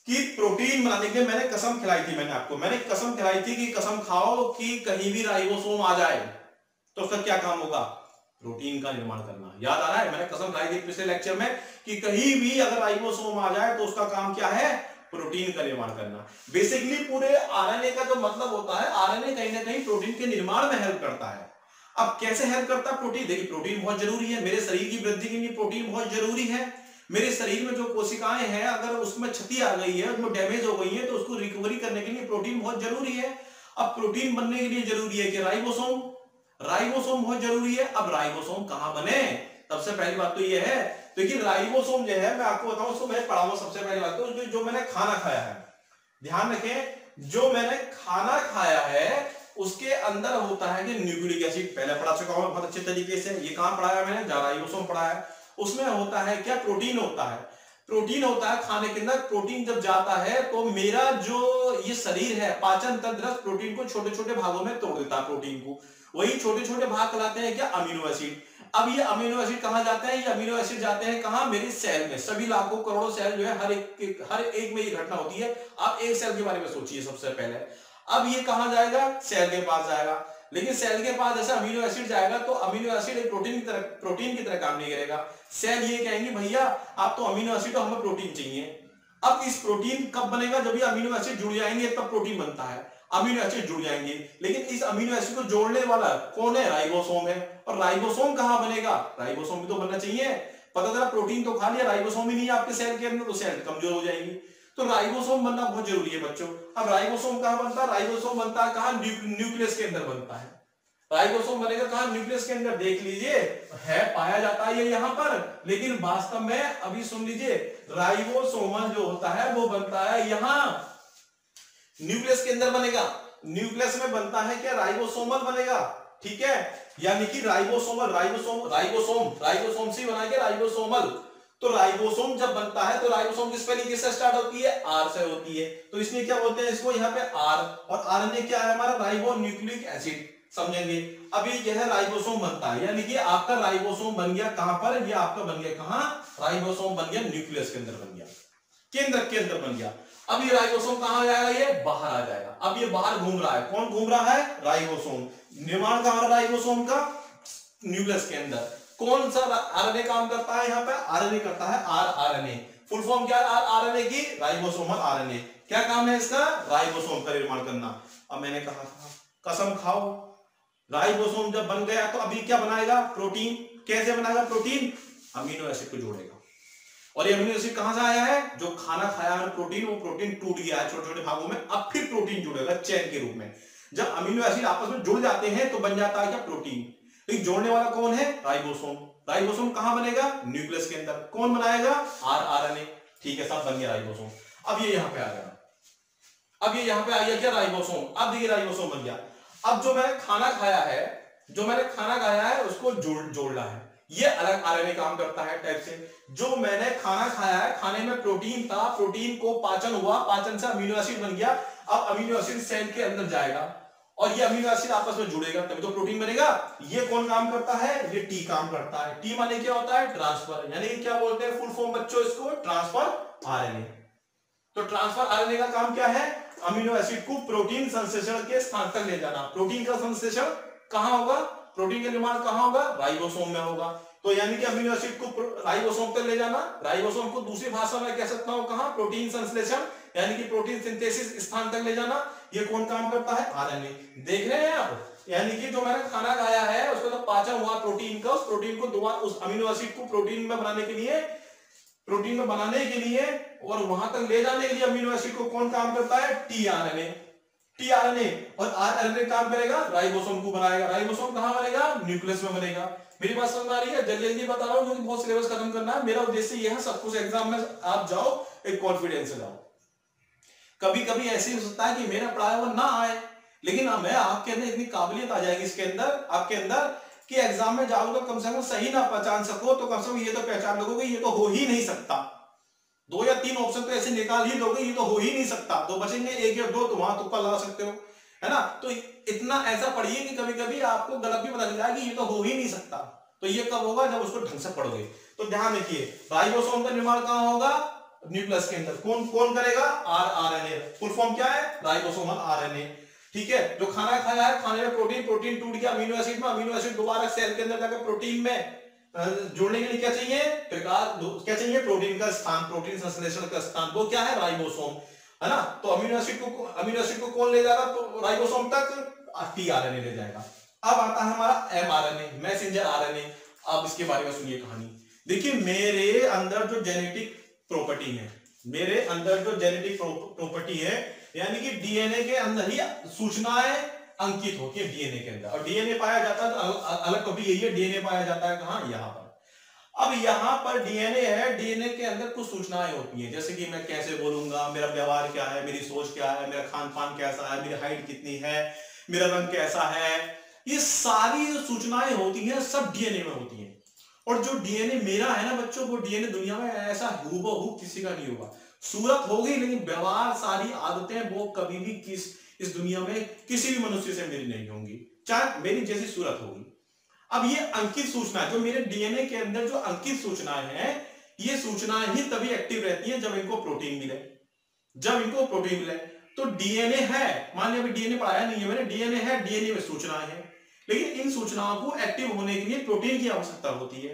कि प्रोटीन बनाने के लिए मैंने कसम खिलाई थी, मैंने कसम खिलाई थी कि कसम खाओ कि कहीं भी राइबोसोम आ जाए तो उसका क्या काम होगा, प्रोटीन का निर्माण करना। याद आ रहा है, मैंने कसम खाई थी पिछले लेक्चर में कि कहीं भी अगर राइबोसोम आ जाए तो उसका काम क्या है, प्रोटीन का निर्माण करना। बेसिकली पूरे आरएनए का जो मतलब होता है, आरएनए कहीं ना कहीं प्रोटीन के निर्माण में हेल्प करता है। अब कैसे हेल्प करता है प्रोटीन, देखिए प्रोटीन बहुत जरूरी है, मेरे शरीर की वृद्धि के लिए प्रोटीन बहुत जरूरी है। मेरे शरीर में जो कोशिकाएं हैं अगर उसमें क्षति आ गई है, उसमें डैमेज हो गई है, तो उसको रिकवरी करने के लिए प्रोटीन बहुत जरूरी है। अब प्रोटीन बनने के लिए जरूरी है कि राइबोसोम, राइबोसोम बहुत जरूरी है। अब राइबोसोम कहां बने, सबसे पहली बात तो ये है, देखिए राइबोसोम जो है मैं आपको बताऊं, उसको मैं पढ़ाऊंगा। सबसे पहली बात तो जो मैंने खाना खाया है, ध्यान रखें, जो मैंने खाना खाया है उसके अंदर होता है कि न्यूक्लिक एसिड, पहले पढ़ा चुका हूं बहुत अच्छे तरीके से। ये कहां पढ़ाया मैंने, राइबोसोम पढ़ा है। उसमें होता है क्या, प्रोटीन होता है, प्रोटीन होता है खाने के अंदर। प्रोटीन जब जाता है तो मेरा जो ये शरीर है, पाचन तंत्र प्रोटीन को छोटे छोटे भागों में तोड़ देता है प्रोटीन को, वही छोटे छोटे भाग कहलाते हैं क्या, अमीनो एसिड। अब ये अमीनो एसिड कहां जाते हैं, ये अमीनो एसिड जाते हैं कहां, मेरे सेल में। सभी लाखों करोड़ों सेल जो है, हर एक में ये घटना होती है। आप एक सेल के बारे में सोचिए सबसे पहले। अब ये कहां जाएगा, सेल के पास जाएगा, लेकिन सेल के पास जैसे अमीनो एसिड जाएगा तो अमीनो एसिड एक प्रोटीन की तरह काम नहीं करेगा। सेल ये कहेंगे भैया आप तो अमीनो एसिड हो, हमें प्रोटीन चाहिए। अब इस प्रोटीन कब बनेगा, जब ये अमीनो एसिड जुड़ जाएंगे तब प्रोटीन बनता है। अमीनो एसिड जुड़ जाएंगे, लेकिन इस अमीनो एसिड को जोड़ने वाला कौन है, राइबोसोम है। और राइबोसोम कहां बनेगा, राइबोसोम भी तो बनना चाहिए। पता चला प्रोटीन तो खा लिया, राइबोसोम ही नहीं है आपके सेल के अंदर, तो सेल कमजोर हो जाएंगी। तो राइबोसोम बनना बहुत जरूरी है बच्चों। अब राइबोसोम कहां बनता है, राइबोसोम बनता है कहां, न्यूक्लियस के अंदर बनता है। राइबोसोम बनेगा कहां, न्यूक्लियस के अंदर। देख लीजिए है, पाया जाता है ये यहां पर, लेकिन वास्तव में अभी सुन लीजिए, राइबोसोमल जो होता है वो बनता है यहां न्यूक्लियस के अंदर बनेगा। न्यूक्लियस में बनता है क्या, राइबोसोमल बनेगा, ठीक है। यानी कि राइबोसोमल, राइबोसोम से बना के राइबोसोमल। तो राइबोसोम जब बनता है तो राइबोसोम किस स्पेलिंग से स्टार्ट होती है, आर से होती है। तो इसलिए क्या बोलते हैं इसको यहाँ पे आर, और आरएनए क्या है हमारा, राइबो न्यूक्लिक एसिड, समझेंगे। अभी यह राइबोसोम बनता है, यानी कि आपका राइबोसोम बन गया कहां पर, ये आपका बन गया कहां, राइबोसोम बन गया न्यूक्लियस के अंदर बन गया, केंद्रक के अंदर बन गया। अब ये राइबोसोम कहां जाएगा, ये बाहर आ जाएगा। अब ये बाहर घूम रहा है, कौन घूम रहा है, राइबोसोम। निर्माण कहां हो रहा है राइबोसोम का, न्यूक्लियस के अंदर। कौन सा आरएनए काम करता है यहाँ पे, आरएनए करता है आरआरएनए। फुल फॉर्म क्या है आरएनए की, राइबोसोमल आरएनए। क्या काम है इसका, राइबोसोम का निर्माण करना। अब मैंने कहा था कसम खाओ, राइबोसोम जब बन गया तो अभी क्या बनाएगा, प्रोटीन। कैसे बनाएगा प्रोटीन, अमीनो एसिड को जोड़ेगा। और ये अमीनो एसिड कहां से आया है, जो खाना खाया है प्रोटीन, वो प्रोटीन टूट गया है छोटे छोटे भागों में, अब फिर प्रोटीन जुड़ेगा चेन के रूप में। जब अमीनो एसिड आपस में जुड़ जाते हैं तो बन जाता है क्या, प्रोटीन। लेकिन जोड़ने वाला कौन है, राइबोसोम। राइबोसोम कहां बनेगा, न्यूक्लियस के अंदर। कौन बनाएगा, आरआरएनए, ठीक है, सब बन गया राइबोसोम। अब ये यहां पे आ गया, अब ये यहां पे आ गया क्या, राइबोसोम। अब देखिए राइबोसोम बन गया। अब जो मैंने खाना खाया है, उसको जोड़ना है। ये अलग आरएनए काम करता है टाइप से। जो मैंने खाना खाया है, खाने में प्रोटीन था, प्रोटीन को पाचन हुआ, पाचन से अमीनो एसिड बन गया। अब अमीनो एसिड सेल के अंदर जाएगा और ये अमीनो एसिड आपस में जुड़ेगा, तभी तो प्रोटीन बनेगा। ये कौन काम करता है, ये टी काम करता है। टी माने क्या होता है, ट्रांसफर, यानी क्या बोलते हैं फुल फॉर्म बच्चों इसको, ट्रांसफर आरएनए। तो ट्रांसफर आरएनए का काम क्या है, अमीनो एसिड को प्रोटीन संश्लेषण के स्थान तक ले जाना। प्रोटीन का संश्लेषण कहां होगा, प्रोटीन का निर्माण कहां होगा, राइबोसोम में होगा। तो यानी कि अमीनो एसिड को राइबोसोम तक ले जाना। राइबोसोम को दूसरी भाषा में कह सकता हूं कहां, प्रोटीन संश्लेषण, यानी कि प्रोटीन सिंथेसिस स्थान तक ले जाना। ये कौन काम करता है, आरएनए। देख रहे हैं आप, यानी कि जो मैंने खाना खाया है उसका तो पाचन हुआ प्रोटीन का, उस प्रोटीन को दोबारा उस अमीनो एसिड को प्रोटीन में बनाने के लिए और वहां तक ले जाने के लिए अमीनो एसिड को कौन काम करता है, टीआरएनए। और आरएनए काम करेगा, राइबोसोम को बनाएगा। राइबोसोम कहां बनेगा, न्यूक्लियस में बनेगा। मेरी बात समझ आ रही है, जल्दी जल्दी बता रहा हूं क्योंकि बहुत सिलेबस खत्म करना है। मेरा उद्देश्य यह है सब कुछ एग्जाम में आप जाओ एक कॉन्फिडेंस से जाओ। कभी कभी ऐसे हो सकता है कि मेरा पढ़ाया हुआ ना आए, लेकिन मैं आपके अंदर इतनी काबिलियत आ जाएगी इसके अंदर, आपके अंदर, कि एग्जाम में जाओ तो कम से कम सही ना पहचान सको तो कम से कम ये तो पहचान लोगे ये तो हो ही नहीं सकता। 2 या 3 ऑप्शन तो ऐसे निकाल ही दोगे, ये तो हो ही नहीं सकता। तो बचेंगे 1 या 2, तो वहां तुक्का लगा सकते हो, है ना। तो इतना ऐसा पढ़िए कि कभी कभी आपको गलत भी पता चल जाए कि ये तो हो ही नहीं सकता। तो ये कब होगा, जब उसको ढंग से पढ़ोगे। तो ध्यान रखिए, राइबोसोम का निर्माण कहां होगा? न्यूक्लियस के अंदर। कौन कौन करेगा? आरएनए। फुल फॉर्म क्या है? Ribosomal RNA. ठीक है, जो खाना खाया है, खाने में प्रोटीन, प्रोटीन टूट गया अमीनो एसिड में, अमीनो एसिड दोबारा सेल के अंदर जाकर प्रोटीन में जोड़ने के लिए क्या चाहिए? प्रकार क्या चाहिए? प्रोटीन का स्थान, प्रोटीन संश्लेषण का स्थान, वो क्या है? राइबोसोम, है ना। तो अमीनो एसिड को कौन ले जाएगा तो राइबोसोम तक? टीआरएनए ले जाएगा। अब आता है हमारा एमआरएनए, मैसेंजर आरएनए। अब इसके बारे में सुनिए कहानी। देखिए, मेरे अंदर जो जेनेटिक प्रॉपर्टी है, मेरे अंदर जो जेनेटिक प्रॉपर्टी है, यानी कि डीएनए के अंदर ही सूचनाएं अंकित होती है डीएनए के अंदर, और डीएनए पाया जाता है तो अलग कभी यही है, डीएनए पाया जाता है कहां? यहां पर। अब यहां पर डीएनए है, डीएनए के अंदर कुछ सूचनाएं होती हैं, जैसे कि मैं कैसे बोलूंगा, मेरा व्यवहार क्या है, मेरी सोच क्या है, मेरा खान पान कैसा है, मेरी हाइट कितनी है, मेरा रंग कैसा है, ये सारी जो सूचनाएं होती हैं सब डीएनए में होती हैं। और जो डीएनए मेरा है ना बच्चों, वो डीएनए दुनिया में ऐसा हूबहू किसी का नहीं होगा। सूरत होगी लेकिन व्यवहार, सारी आदतें वो कभी भी इस दुनिया में किसी भी मनुष्य से मेरी नहीं होंगी, चाहे मेरी जैसी सूरत होगी। अब ये अंकित सूचना, जो मेरे डीएनए के अंदर जो अंकित सूचनाएं हैं, ये सूचनाएं ही तभी एक्टिव रहती हैं जब इनको प्रोटीन मिले, जब इनको प्रोटीन मिले। तो डीएनए है, मान लिया अभी डीएनए पढ़ाया नहीं है मैंने, डीएनए है, डीएनए में सूचनाएं हैं, लेकिन इन सूचनाओं को एक्टिव होने के लिए प्रोटीन की आवश्यकता होती है।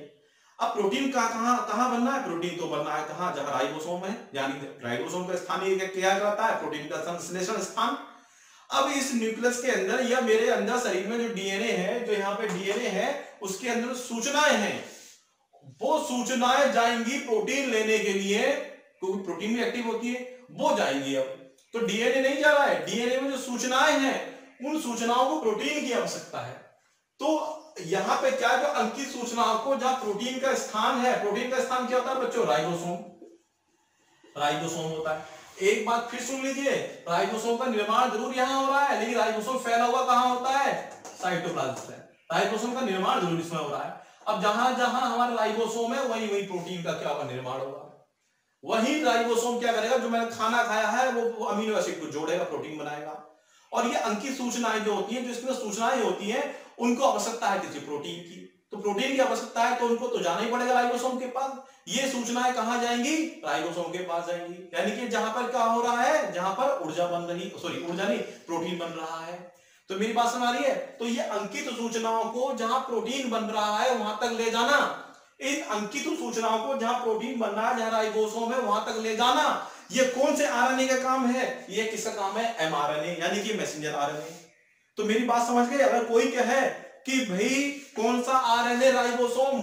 अब प्रोटीन का कहां बनना है? प्रोटीन तो बनना है कहां? जहां राइबोसोम है, यानी राइबोसोम का स्थान ये क्या कहलाता है? प्रोटीन का संश्लेषण स्थान। अब इस न्यूक्लियस के अंदर या मेरे अंदर शरीर में जो डीएनए है, जो यहाँ पे डीएनए है, उसके अंदर सूचनाएं हैं, वो सूचनाएं जाएंगी प्रोटीन लेने के लिए, क्योंकि प्रोटीन भी एक्टिव होती है, वो जाएंगी। अब तो डीएनए नहीं जा रहा है, डीएनए में जो सूचनाएं हैं, उन सूचनाओं को प्रोटीन की आवश्यकता है। तो यहां पे क्या, जो अंकित सूचनाओं को, जहां प्रोटीन का स्थान है, प्रोटीन का स्थान क्या होता है बच्चों? राइबोसोम, राइबोसोम होता है। एक बात फिर सुन लीजिए, राइबोसोम का निर्माण जरूर यहां हो रहा है, लेकिन राइबोसोम फैला हुआ कहां होता है? साइटोप्लाज्म में। राइबोसोम का निर्माण जरूर इसमें हो रहा है। अब जहां जहां हमारा राइबोसोम है, वही वही प्रोटीन का क्या होगा? निर्माण होगा। वही राइबोसोम क्या करेगा? जो मैंने खाना खाया है वो अमीनो एसिड को जोड़ेगा, प्रोटीन बनाएगा। और ये अंकित सूचनाएं जो होती हैं, जो इसमें सूचनाएं होती हैं, उनको आवश्यकता है किसी प्रोटीन की, तो प्रोटीन की आवश्यकता है तो उनको तो जाना ही पड़ेगा राइबोसोम के पास। ये सूचनाएं कहां जाएंगी? राइबोसोम के पास जाएंगी। यानी कि जहां पर क्या हो रहा है? जहां पर ऊर्जा बन रही, सॉरी ऊर्जा नहीं, प्रोटीन बन रहा है। तो मेरी बात समझ आ रही है? तो ये अंकित सूचनाओं को जहां प्रोटीन बन रहा है वहां तक ले जाना, इन अंकित सूचनाओं को जहां प्रोटीन बन रहा है, जहां राइबोसोम है, वहां तक ले जाना, ये कौन से आरएनए का काम है? ये किसका काम है? एमआरएनए, यानी कि मैसेंजर आरएनए। तो मेरी बात समझ गए? अगर कोई कहे कि भाई कौन सा आरएनए राइबोसोम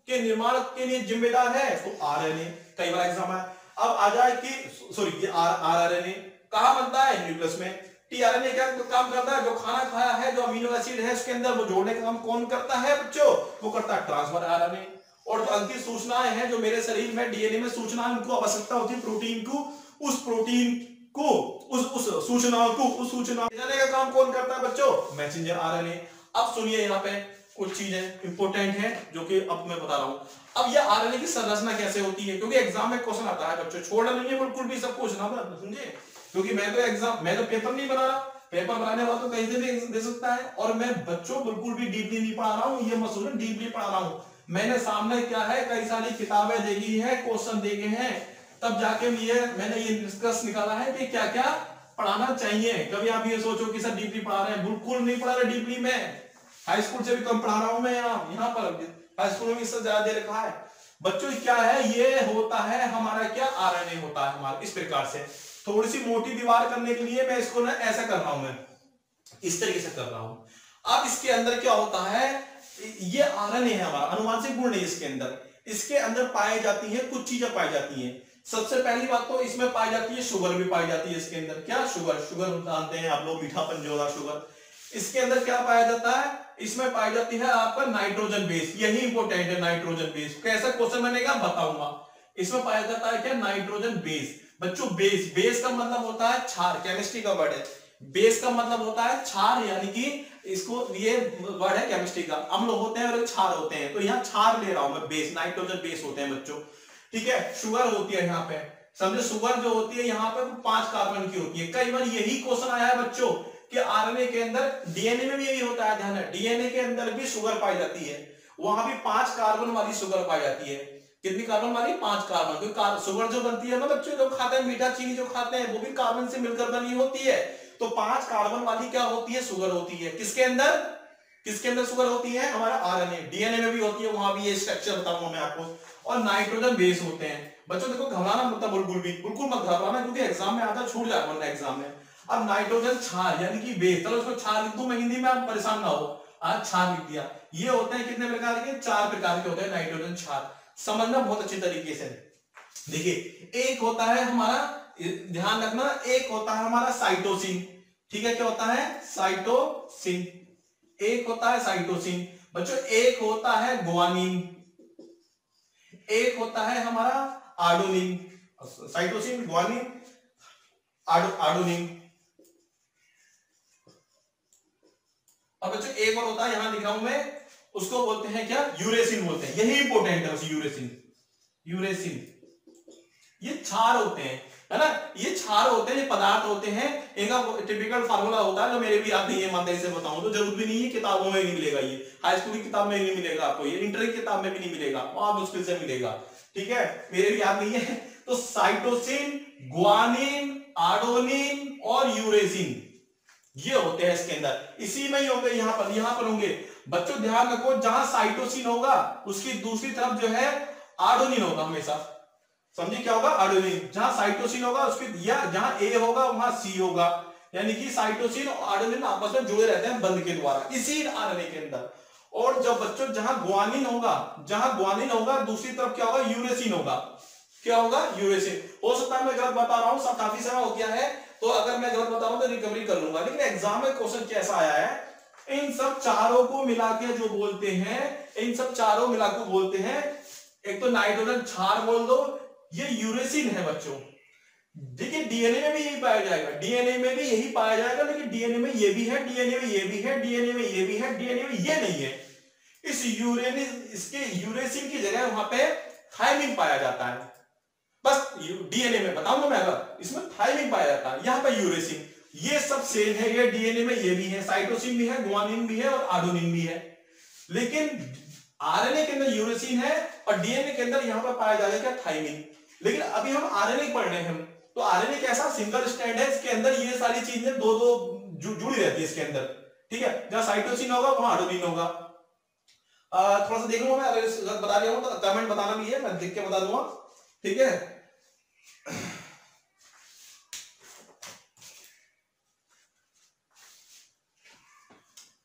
के निर्माण के लिए जिम्मेदार है, तो आरएनए। कई बार एग्जाम है, अब आ जाए कि सॉरी ये आरआरएनए कहां बनता है? न्यूक्लियस में। टीआरएनए क्या काम करता है? जो खाना खाया है, जो अमीनो एसिड है उसके अंदर, वो जोड़ने का काम कौन करता है बच्चों? वो करता है ट्रांसफर आरएनए। और जो अंकित सूचनाएं हैं, जो मेरे शरीर में डीएनए में सूचनाएं, उनको आवश्यकता होती है प्रोटीन को, उस प्रोटीन को, उस सूचनाओं को, उस सूचना जाने का काम कौन करता है बच्चों? Messenger RNA. अब सुनिए, यहाँ पे कुछ चीजें इंपॉर्टेंट हैं जो कि अब मैं बता रहा हूं। अब ये आरएनए की संरचना कैसे होती है, क्योंकि एग्जाम में क्वेश्चन आता है बच्चों, छोड़ना नहीं है बिल्कुल भी सब कुछ ना, समझे? क्योंकि मैं तो पेपर नहीं बना रहा, पेपर बनाने वाला तो कहीं से भी दे सकता है। और मैं बच्चों बिल्कुल भी डीपली नहीं पढ़ा रहा हूँ, ये मत सोचो डीपली पढ़ा रहा हूँ। मैंने सामने क्या है, कई सारी किताबें देखी है, क्वेश्चन देखे हैं, तब जाके मैंने ये निष्कर्ष निकाला है कि क्या क्या पढ़ाना चाहिए। कभी आप ये सोचो कि सर डीपली पढ़ा रहे हैं, बिल्कुल नहीं पढ़ा रहे डीपली। में हाई स्कूल से भी कम पढ़ा रहा हूं मैं, यहाँ पर हाई स्कूल में इससे ज्यादा दे रखा है बच्चों। क्या है ये होता है हमारा, क्या आरएनए होता है हमारा। इस प्रकार से थोड़ी सी मोटी दीवार करने के लिए मैं इसको ना ऐसा कर रहा हूं, मैं इस तरीके से कर रहा हूं। अब इसके अंदर क्या होता है, ये आरएनए है हमारा, अनुवांशिक गुण है इसके अंदर। इसके अंदर पाई जाती है कुछ चीजें पाई जाती हैं। सबसे पहली बात तो इसमें पाई जाती है शुगर भी पाई जाती है इसके अंदर। क्या? शुगर जानते हैं आप लोग, मीठापन जो होगा शुगर। इसके अंदर क्या पाया जाता है? इसमें पाई जाती है आपका नाइट्रोजन बेस। यही इंपॉर्टेंट है, नाइट्रोजन बेस। कैसा क्वेश्चन बनेगा बताऊंगा। इसमें पाया जाता है क्या? Nitrogen base. बच्चों बेस का मतलब होता है क्षार, केमिस्ट्री का वर्ड है। बेस का मतलब होता है क्षार, यानी कि इसको ये वर्ड है केमिस्ट्री का, अम्ल होते हैं और क्षार होते हैं, तो यहाँ क्षार ले रहा हूं मैं, बेस, नाइट्रोजन बेस होते हैं बच्चों। ठीक है, शुगर होती है यहाँ पे, समझे? शुगर जो होती है यहाँ पे 5 कार्बन की होती है। कई बार यही क्वेश्चन आया है बच्चों कि आरएनए के अंदर, डीएनए में भी यही होता है, ध्यान है, डीएनए के अंदर भी शुगर पाई जाती है, वहां भी 5 कार्बन वाली शुगर पाई जाती है। कितनी कार्बन वाली? 5 कार्बन। क्योंकि शुगर जो बनती है ना बच्चों, जो खाते हैं मीठा चीनी जो खाते हैं, वो भी कार्बन से मिलकर बनी होती है। तो 5 कार्बन वाली क्या होती है? शुगर होती है। किसके अंदर? किसके अंदर शुगर होती है? हमारा आरएनए, डीएनए में भी होती है, वहां भी ये स्ट्रक्चर बताऊंगा मैं आपको। और नाइट्रोजन बेस होते हैं। बच्चों देखो घबराना मतलब बिल्कुल मत घबराना, क्योंकि एग्जाम में आता छूट जाएगा वरना एग्जाम में। अब नाइट्रोजन क्षार यानी कि बेस, चलो इसको क्षार लिख दूं मैं हिंदी में, आप परेशान ना हो, आज क्षार लिख दिया। ये होते हैं कितने प्रकार के? 4 प्रकार के होते हैं नाइट्रोजन क्षार। समझना बहुत अच्छी तरीके से। देखिए, एक होता है हमारा, ध्यान रखना, एक होता है हमारा साइटोसिन। ठीक है, क्या होता है? साइटोसिन। एक होता है साइटोसिन बच्चों, एक होता है ग्वानिन, एक होता है हमारा आर्डोनिन। Cytosine, guanine, आर्डोनिन। और बच्चों एक और होता है, यहां लिखा हूं मैं, उसको बोलते हैं क्या? यूरेसिन बोलते हैं। यही इंपॉर्टेंट है, यूरेसिन। यूरेसिन ये क्षार होते हैं, है ना, ये क्षार होते हैं, ये पदार्थ होते हैं। इनका टिपिकल फार्मूला होता है जो मेरे भी याद नहीं है, मानते से बताऊं तो जरूरत भी नहीं है, किताबों में नहीं मिलेगा ये, हाई स्कूल की किताब में नहीं मिलेगा आपको, ये इंटर की किताब में भी नहीं मिलेगा, बहुत मुश्किल से मिलेगा। ठीक है, मेरे भी याद नहीं है। तो साइटोसिन, ग्वानिन, आर्डोनिन और यूरेसिन ये होते हैं इसके अंदर। इसी में ही होंगे, यहां पर होंगे बच्चों। ध्यान रखो, जहां साइटोसिन होगा उसकी दूसरी तरफ जो है आर्डोनिन होगा हमेशा। समझिए क्या होगा? आर्डोनिन। जहां साइटोसिन होगा उसकी, या जहां ए होगा वहां सी होगा, यानी कि साइटोसिन और आर्डोनिन आपस में जुड़े रहते हैं बंध के द्वारा इसी आरएनए के अंदर। और जब बच्चों जहां ग्वानिन होगा दूसरी तरफ क्या होगा? यूरेसिन होगा। क्या होगा? यूरेसिन। हो सकता है मैं गलत बता रहा हूं, सब काफी समय हो गया है, तो अगर मैं गलत बता रहा हूं तो रिकवरी कर लूंगा। लेकिन एग्जाम में क्वेश्चन कैसा आया है, इन सब चारों को मिला के जो बोलते हैं, इन सब चारों मिला के बोलते हैं, एक तो नाइट्रोजन क्षार बोल दो, ये यूरेसिन है बच्चों। देखिए डीएनए में भी यही पाया जाएगा, डीएनए में भी यही पाया जाएगा, लेकिन डीएनए में ये भी है, डीएनए में ये भी है, डीएनए में ये भी है, डीएनए में ये नहीं है। इसके यूरेसिन की जगह वहां पे थायमिन पाया जाता है। बस डीएनए में बताऊंगा मैं, अगर इसमें थायमिन पाया जाता है, यहां पर यूरेसिन। ये सब सेम है, ये डीएनए में ये भी है, साइटोसिन भी है, ग्वानिन भी है और आर्डोनिन भी है। लेकिन आरएनए के अंदर यूरेसिन है और डीएनए के अंदर यहां पर पाया जाएगा क्या? थायमिन। लेकिन अभी हम आरएनए पढ़ रहे हैं, तो आरएनए कैसा? सिंगल स्ट्रैंड है, इसके अंदर ये सारी चीजें दो जुड़ी रहती है इसके अंदर। ठीक है, जहां साइटोसिन होगा वहां आर्डोनिन होगा। थोड़ा सा देख लूंगा मैं, अगर गलत बता रहा हूं तो कमेंट बताना भी है, मैं देख के बता दूंगा। ठीक है,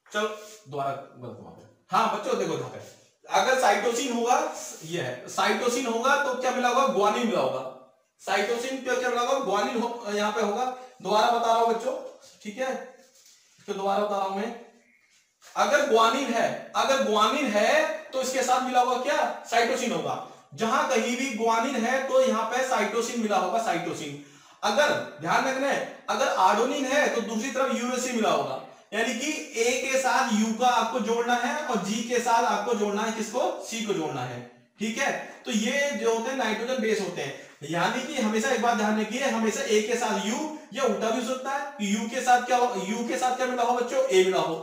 चलो दोबारा गलत। हाँ बच्चों देखो, यहाँ पे अगर साइटोसिन होगा, ये है साइटोसिन होगा तो क्या मिला होगा? ग्वानिन मिला होगा। साइटोसिन पे क्या मिला होगा? ग्वानिन यहाँ पे होगा। दोबारा बता रहा हूं बच्चों, ठीक है, तो दोबारा बता रहा हूं मैं, अगर ग्वानिन है तो इसके साथ मिला होगा क्या? साइटोसिन होगा। जहां कहीं भी ग्वानिन है तो यहाँ पे साइटोसिन मिला होगा, साइटोसिन। अगर ध्यान रखना है, अगर आर्डोनिन है तो दूसरी तरफ यूरेसिन मिला होगा, यानी कि ए के साथ यू का आपको जोड़ना है और जी के साथ आपको जोड़ना है, किसको? सी को जोड़ना है। ठीक है, तो ये जो होते हैं नाइट्रोजन बेस होते हैं। यानी कि हमेशा एक बात ध्यान रखिए, हमेशा ए के साथ यू, या उल्टा भी हो सकता है, यू के साथ क्या मिला हो बच्चों? ए मिला हो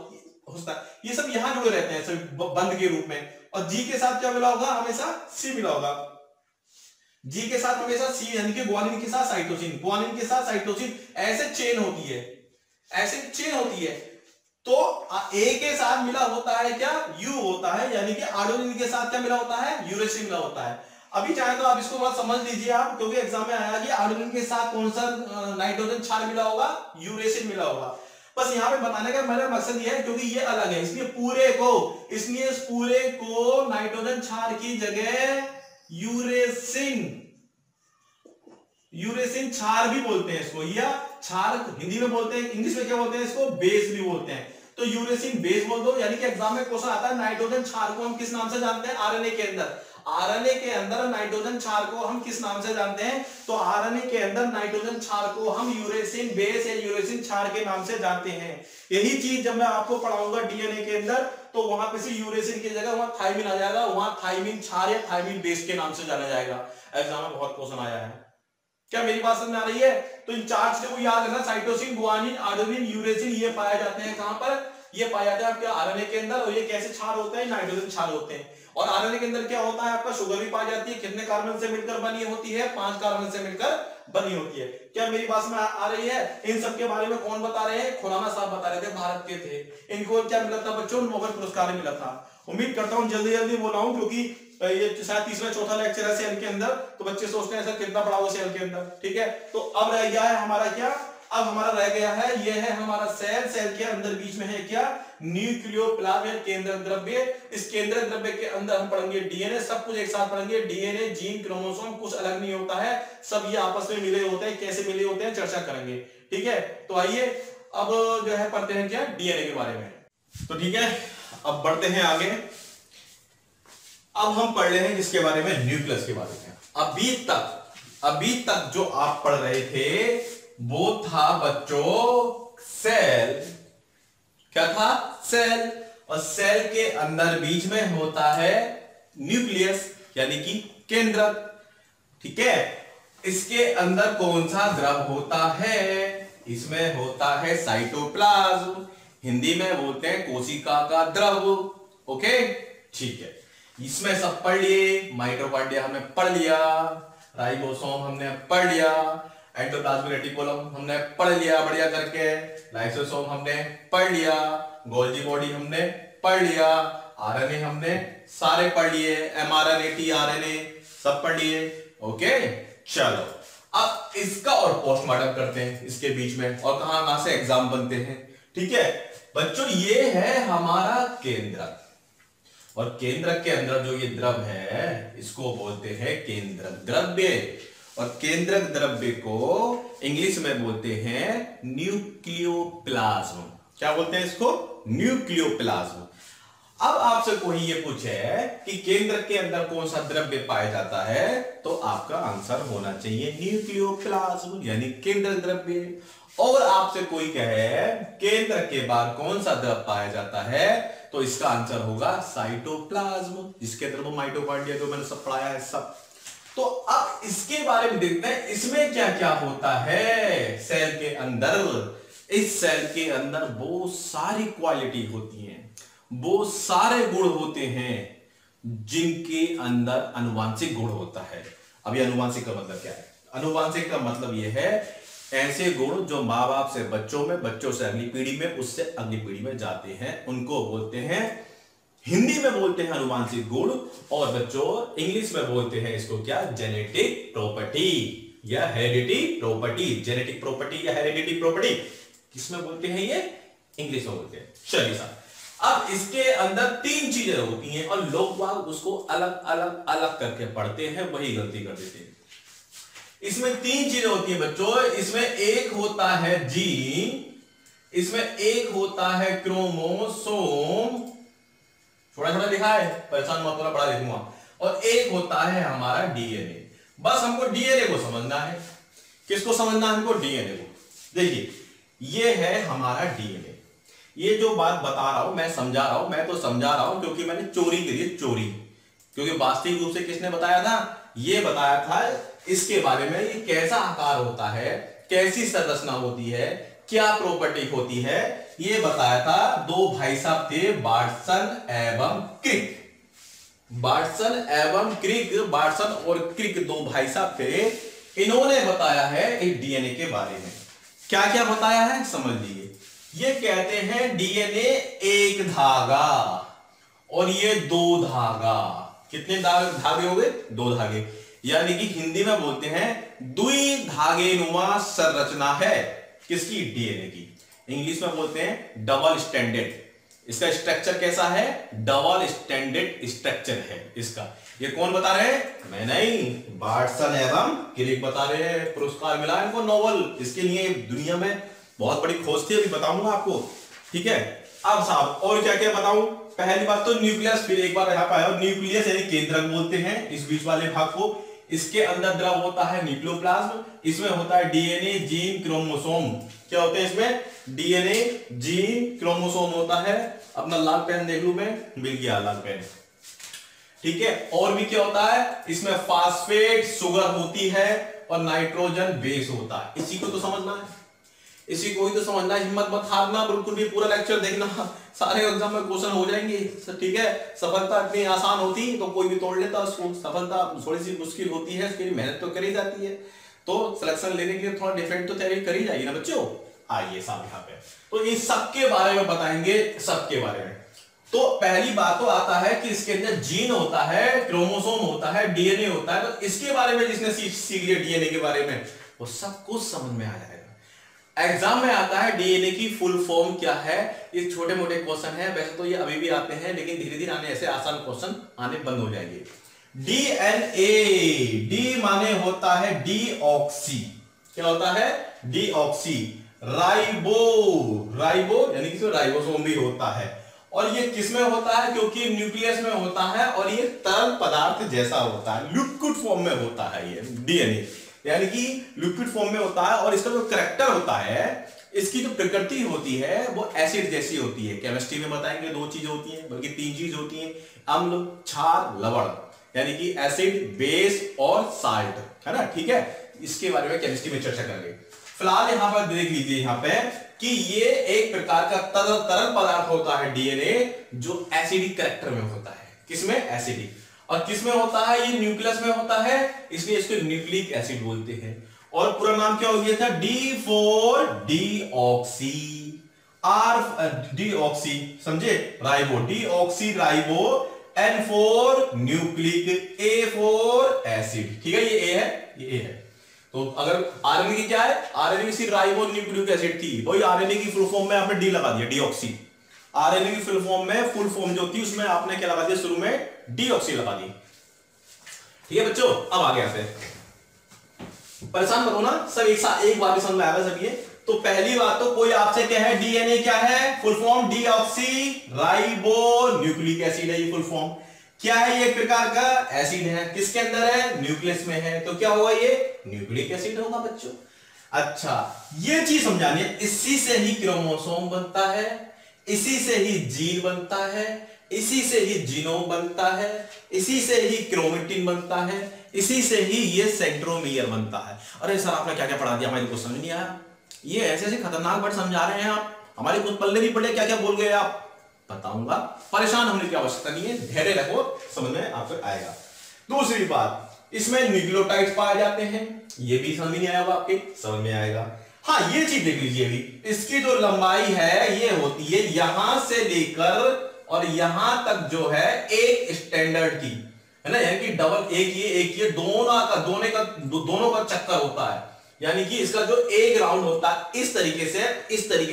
सकता है। ये सब यहां जुड़े रहते हैं सब बंद के रूप में। और जी के साथ क्या मिला होगा? हमेशा सी मिला होगा। जी के साथ हमेशा सी, यानी कि ग्वानिन के साथ साइटोसिन, ग्वानिन के साथ साइटोसिन, ऐसे चेन होती है, ऐसे चेन होती है। तो ए के साथ मिला होता है क्या? यू होता है, यानी कि आर्डोनिन के साथ क्या मिला होता है? यूरेसिन मिला होता है। अभी चाहे तो आप इसको बात समझ लीजिए आप, क्योंकि एग्जाम में आया कि आर्डोनिन के साथ कौन सा नाइट्रोजन क्षार मिला होगा? यूरेसिन मिला होगा। बस यहाँ पे बताने का मेरा मकसद ये है, क्योंकि ये अलग है, इसलिए इस पूरे को नाइट्रोजन क्षार की जगह यूरेसिन क्षार भी बोलते हैं इसको, या क्षार हिंदी में बोलते हैं, इंग्लिश में क्या बोलते हैं इसको? बेस भी बोलते हैं। तो यूरेसिन बेस बोल दो, यानी कि एग्जाम में क्वेश्चन आता है नाइट्रोजन क्षार को हम किस नाम से जानते हैं? आरएनए के अंदर नाइट्रोजन क्षार को हम किस नाम से जानते हैं? तो आरएनए के अंदर नाइट्रोजन क्षार को हम यूरेसिन बेस या यूरेसिन क्षार के नाम से जानते हैं। यही चीज जब मैं आपको पढ़ाऊंगा डीएनए के अंदर, तो वहां पे से यूरेसिन की जगह वहां थायमिन आ जाएगा, वहां थायमिन क्षार या थायमिन बेस के नाम से जाना जाएगा। एग्जाम में बहुत क्वेश्चन आया है। क्या मेरी बात समझ में आ रही है? तो इन चार चीजों को याद रखना, साइटोसिन, ग्वानिन, आर्डोनिन, यूरेसिन, ये पाए जाते हैं कहां पर? ये पाए जाते हैं आपके आरएनए के अंदर। और ये कैसे क्षार होते हैं? नाइट्रोजन क्षार होते हैं। और आरएनए के अंदर क्या होता है आपका, शुगर भी पाई जाती है, कितने कार्बन से मिलकर बनी होती है, 5 कार्बन से मिलकर बनी होती है। क्या मेरी बात में आ रही है? इन सब के बारे में कौन बता रहे हैं? खुराना साहब बता रहे थे, भारत के थे। इनको क्या मिला था बच्चों? नोबेल पुरस्कार मिला था। उम्मीद करता हूं जल्दी जल्दी बोलाऊं, क्योंकि ये शायद तीसरा चौथा लेक्चर है सेल के अंदर, तो बच्चे सोचते हैं सर कितना पढ़ा हुआ सेल के अंदर, ठीक है। तो अब रह गया है हमारा क्या, अब हमारा रह गया है, ये है हमारा सेल। सेल के अंदर बीच में है क्या, न्यूक्लियोप्लाज्म या केंद्रक द्रव्य। इस केंद्रक द्रव्य के अंदर हम पढ़ेंगे डीएनए, सब कुछ एक साथ पढ़ेंगे। डीएनए, जीन, क्रोमोसोम कुछ अलग नहीं होता है, सब ये आपस में मिले होते हैं। कैसे मिले होते हैं चर्चा करेंगे, ठीक है। तो आइए अब जो है पढ़ते हैं क्या, डीएनए के बारे में। तो ठीक है, अब बढ़ते हैं आगे। अब हम पढ़ रहे हैं जिसके बारे में, न्यूक्लियस के बारे में। अभी तक जो आप पढ़ रहे थे वो था बच्चों सेल। क्या था? सेल। और सेल के अंदर बीच में होता है न्यूक्लियस यानी कि केंद्रक, ठीक है। इसके अंदर कौन सा द्रव होता है? इसमें होता है साइटोप्लाज्म, हिंदी में बोलते हैं कोशिका का द्रव। ओके, ठीक है। इसमें सब पढ़ लिए, माइटोकॉन्ड्रिया हमने पढ़ लिया, राइबोसोम हमने पढ़ लिया, एंडोप्लाज्मिक रेटिकुलम हमने पढ़ लिया बढ़िया करके, लाइसोसोम हमने पढ़ लिया, गोल्गी बॉडी हमने पढ़ लिया, आरएनए हमने सारे पढ़ लिए, एमआरएनए, टीआरएनए सब पढ़ लिए। ओके, चलो अब इसका और पोस्टमार्टम करते हैं इसके बीच में, और कहां से एग्जाम बनते हैं, ठीक है बच्चों। ये है हमारा केंद्रक, और केंद्रक के अंदर जो ये द्रव है इसको बोलते हैं केंद्रक द्रव्य, और केंद्रक द्रव्य को इंग्लिश में बोलते हैं न्यूक्लियोप्लाज्म। क्या बोलते हैं इसको? न्यूक्लियोप्लाज्म। अब आपसे कोई ये पूछे कि केंद्रक के अंदर कौन सा द्रव्य पाया जाता है, तो आपका आंसर होना चाहिए न्यूक्लियोप्लाज्म यानी केंद्रक द्रव्य। और आपसे कोई कहे केंद्र के बाद कौन सा द्रव पाया जाता है, तो इसका आंसर होगा साइटोप्लाज्म, जिसके अंदर वो माइटोकॉन्ड्रिया जो मैंने सब पढ़ाया है सब। तो अब इसके बारे में देखते हैं इसमें क्या क्या होता है सेल के अंदर। इस सेल के अंदर वो सारी क्वालिटी होती हैं, वो सारे गुण होते हैं जिनके अंदर अनुवांशिक गुण होता है। अभी अनुवांशिक का मतलब क्या है? अनुवांशिक का मतलब यह है ऐसे गुण जो माँ बाप से बच्चों में, बच्चों से अगली पीढ़ी में, उससे अगली पीढ़ी में जाते हैं, उनको बोलते हैं, हिंदी में बोलते हैं अनुवांशिक गुण, और बच्चों इंग्लिश में बोलते हैं इसको क्या, जेनेटिक प्रॉपर्टी या हेरिडिटी प्रॉपर्टी। जेनेटिक प्रॉपर्टी या हेरिडिटी प्रॉपर्टी किसमें बोलते हैं? ये इंग्लिश में बोलते हैं। चलिए साहब, अब इसके अंदर 3 चीजें होती हैं और लोग बाग उसको अलग अलग अलग करके पढ़ते हैं, वही गलती कर देते हैं। इसमें 3 चीजें होती हैं बच्चों। इसमें एक होता है जीन, इसमें एक होता है क्रोमोसोम, छोटा छोटा लिखा है, परेशान मत होना, बड़ा लिखूंगा, और एक होता है हमारा डीएनए। बस हमको डीएनए को समझना है। किसको समझना है हमको? डीएनए को। देखिए ये है हमारा डीएनए। ये जो बात बता रहा हूं मैं, समझा रहा हूं, मैं तो समझा रहा हूं क्योंकि मैंने चोरी करी है, चोरी। क्योंकि वास्तविक रूप से किसने बताया था? ये बताया था इसके बारे में, ये कैसा आकार होता है, कैसी संरचना होती है, क्या प्रॉपर्टी होती है, ये बताया था 2 भाई साहब थे, वाटसन एवं क्रिक। वाटसन एवं क्रिक, वाटसन और क्रिक 2 भाई साहब थे। इन्होंने बताया है एक डीएनए के बारे में। क्या क्या बताया है समझ लीजिए। ये कहते हैं डीएनए एक धागा और ये 2 धागा। कितने धागे हो गए? 2 धागे, यानी कि हिंदी में बोलते हैं द्विधागेनुमा संरचना है किसकी? डीएनए की। इंग्लिश में बोलते हैं डबल स्टैंडर्ड। इसका स्ट्रक्चर कैसा है? डबल स्टैंडर्ड स्ट्रक्चर है इसका। ये कौन बता रहे हैं? मैं नहीं, वाटसन एवं क्रिक बता रहे हैं। पुरस्कार मिला इनको, नोबेल। इसके लिए दुनिया में बहुत बड़ी खोज थी, अभी बताऊंगा आपको, ठीक है। अब साहब और क्या क्या बताऊं? पहली बात तो न्यूक्लियस, फिर एक बार यहाँ पाया, न्यूक्लियस यानी केंद्रक बोलते हैं इस बीच वाले भाग को। इसके अंदर द्रव होता है न्यूक्लियोप्लाज्म, इसमें होता है डीएनए, जीन, क्रोमोसोम। क्या होते हैं इसमें? डीएनए, जीन, क्रोमोसोम होता है। अपना लाल पेन देख लूं मैं, मिल गया लाल पेन, ठीक है। और भी क्या होता है इसमें? फास्फेट शुगर होती है और नाइट्रोजन बेस होता है। इसी को तो समझना है। इसी को ही तो समझना, हिम्मत मत हारना, बिल्कुल भी पूरा लेक्चर देखना, सारे एग्जाम में क्वेश्चन हो जाएंगे। ठीक है, सफलता इतनी आसान होती तो कोई भी तोड़ लेता उसको, सफलता थोड़ी सी मुश्किल होती है, उसके लिए मेहनत तो करी जाती है, तो सिलेक्शन लेने के लिए थोड़ा डिफरेंट तो तैयारी करी जाएगी ना बच्चों। आइए साहब यहाँ पे तो इन सबके बारे में बताएंगे, सबके बारे में। तो पहली बात तो आता है कि इसके अंदर जीन होता है, क्रोमोसोम होता है, डीएनए होता है, तो इसके बारे में जिसने सीख लिया डीएनए के बारे में वो सब कुछ समझ में आ जाएगा। एग्जाम में आता है डीएनए की फुल फॉर्म क्या है, ये छोटे मोटे क्वेश्चन है, वैसे तो ये अभी भी आते हैं लेकिन धीरे धीरे आने ऐसे आसान क्वेश्चन आने बंद हो जाएंगे। डीएनए, डी माने होता है डीऑक्सी, क्या होता है डीऑक्सी, राइबो, राइबो यानी कि राइबोसोम भी होता है, और ये किसमें होता है, क्योंकि न्यूक्लियस में होता है और ये तरल पदार्थ जैसा होता है, लिक्विड फॉर्म में होता है ये डीएनए, यानी कि लिक्विड फॉर्म में होता है, और इसका जो करैक्टर होता है, इसकी जो प्रकृति होती है वो एसिड जैसी होती है। केमिस्ट्री में बताएंगे दो चीज होती हैं, बल्कि तीन चीज होती हैं, अम्ल, क्षार, लवण, यानी कि एसिड, बेस और साल्ट, है ना। ठीक है, इसके बारे में केमिस्ट्री में चर्चा करेंगे। फिलहाल यहां पर देख लीजिए यहाँ पे कि ये एक प्रकार का तरल पदार्थ होता है डीएनए, जो एसिडिक करैक्टर में होता है। किसमें, एसिडिक, और किसमें होता है, ये न्यूक्लियस में होता है, इसलिए इसको न्यूक्लिक एसिड बोलते हैं। और पूरा नाम क्या हो गया था, D4 डीऑक्सी, R डीऑक्सी, समझे, ribo, deoxy ribo, N4 nucleic, A4 acid. ठीक है, ये ए है, ये ए है। तो अगर आरएनए की क्या है, आरएनए की राइबो न्यूक्लिक एसिड थी, वही आरएनए की फुल फॉर्म में आपने डी लगा दिया, डीऑक्सी। आरएनए की फुल फॉर्म में, फुल फॉर्म जो थी उसमें आपने क्या लगा दिया, शुरू में डीऑक्सी लगा दी। ठीक है बच्चों, अब आगे आते हैं, परेशान करो ना, सब एक साथ एक बार भी समझ में आएगा सब ये। तो पहली बात तो कोई आपसे क्या है, डीएनए क्या है, full form deoxy ribo nucleic acid है, ये फुल फॉर्म क्या है, ये एक प्रकार का एसिड है, किसके अंदर है, न्यूक्लियस में है, तो क्या होगा, ये न्यूक्लिक एसिड होगा बच्चों। अच्छा, ये चीज समझानी है, इसी से ही क्रोमोसोम बनता है, इसी से ही जीन बनता है, इसी से ही जीनोम बनता है, इसी से ही क्रोमेटिन बनता है, इसी से ही ये सेंट्रोमियर बनता है। अरे सर आपने क्या क्या पढ़ा दिया, हमारे को समझ नहीं आया, ये ऐसे ऐसे खतरनाक वर्ड समझा रहे हैं आप, हमारे कुछ पल्ले भी पड़े, क्या क्या बोल गए आप, बताऊंगा, परेशान होने की आवश्यकता नहीं है, धैर्य रखो, समझ में आपको आएगा। दूसरी बात, इसमें न्यूक्लियोटाइड्स पाए जाते हैं, ये भी समझ नहीं आया होगा आपके, समझ में आएगा। हाँ, ये चीज देख लीजिए अभी, इसकी जो लंबाई है ये होती है यहां से लेकर और यहां तक जो है एक स्टैंडर्ड की, है ना, यानी कि डबल, एक ये दोनों का चक्कर होता है, यानी कि इसका जो एक राउंड होता है इस तरीके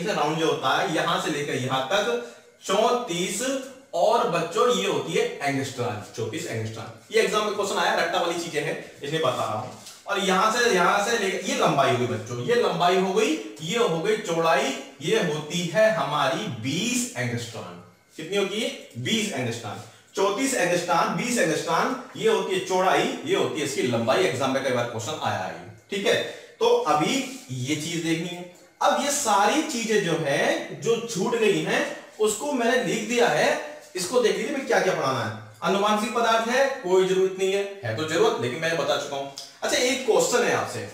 से राउंड जो होता है यहां से लेकर यहां तक 34, और बच्चों ये होती है एंगस्ट्रॉम, 34 एंगस्ट्रॉम। ये एग्जाम में क्वेश्चन आया, रट्टा वाली चीजें हैं, इसलिए बता रहा हूं। और यहां से लेकर ये लंबाई हो गई बच्चों, ये लंबाई हो गई, ये हो गई चौड़ाई, ये होती है हमारी 20 एंगस्ट्रॉम। कितनी होती है, 20 एंगस्ट्रॉम, 34 एंगस्ट्रॉम, 20 एंगस्ट्रॉम, ये होती है चौड़ाई, ये होती है इसकी लंबाई। एग्जाम में कई बार क्वेश्चन आया है, ठीक है। तो अभी ये चीज देखनी है। अब ये सारी चीजें जो है, जो छूट गई हैं, उसको मैंने लिख दिया है, इसको देख लीजिए मैं क्या क्या पढ़ाना है। अनुवांशिक पदार्थ है, कोई जरूरत नहीं है तो जरूरत, लेकिन मैंने बता चुका हूं। अच्छा, एक क्वेश्चन है आपसे,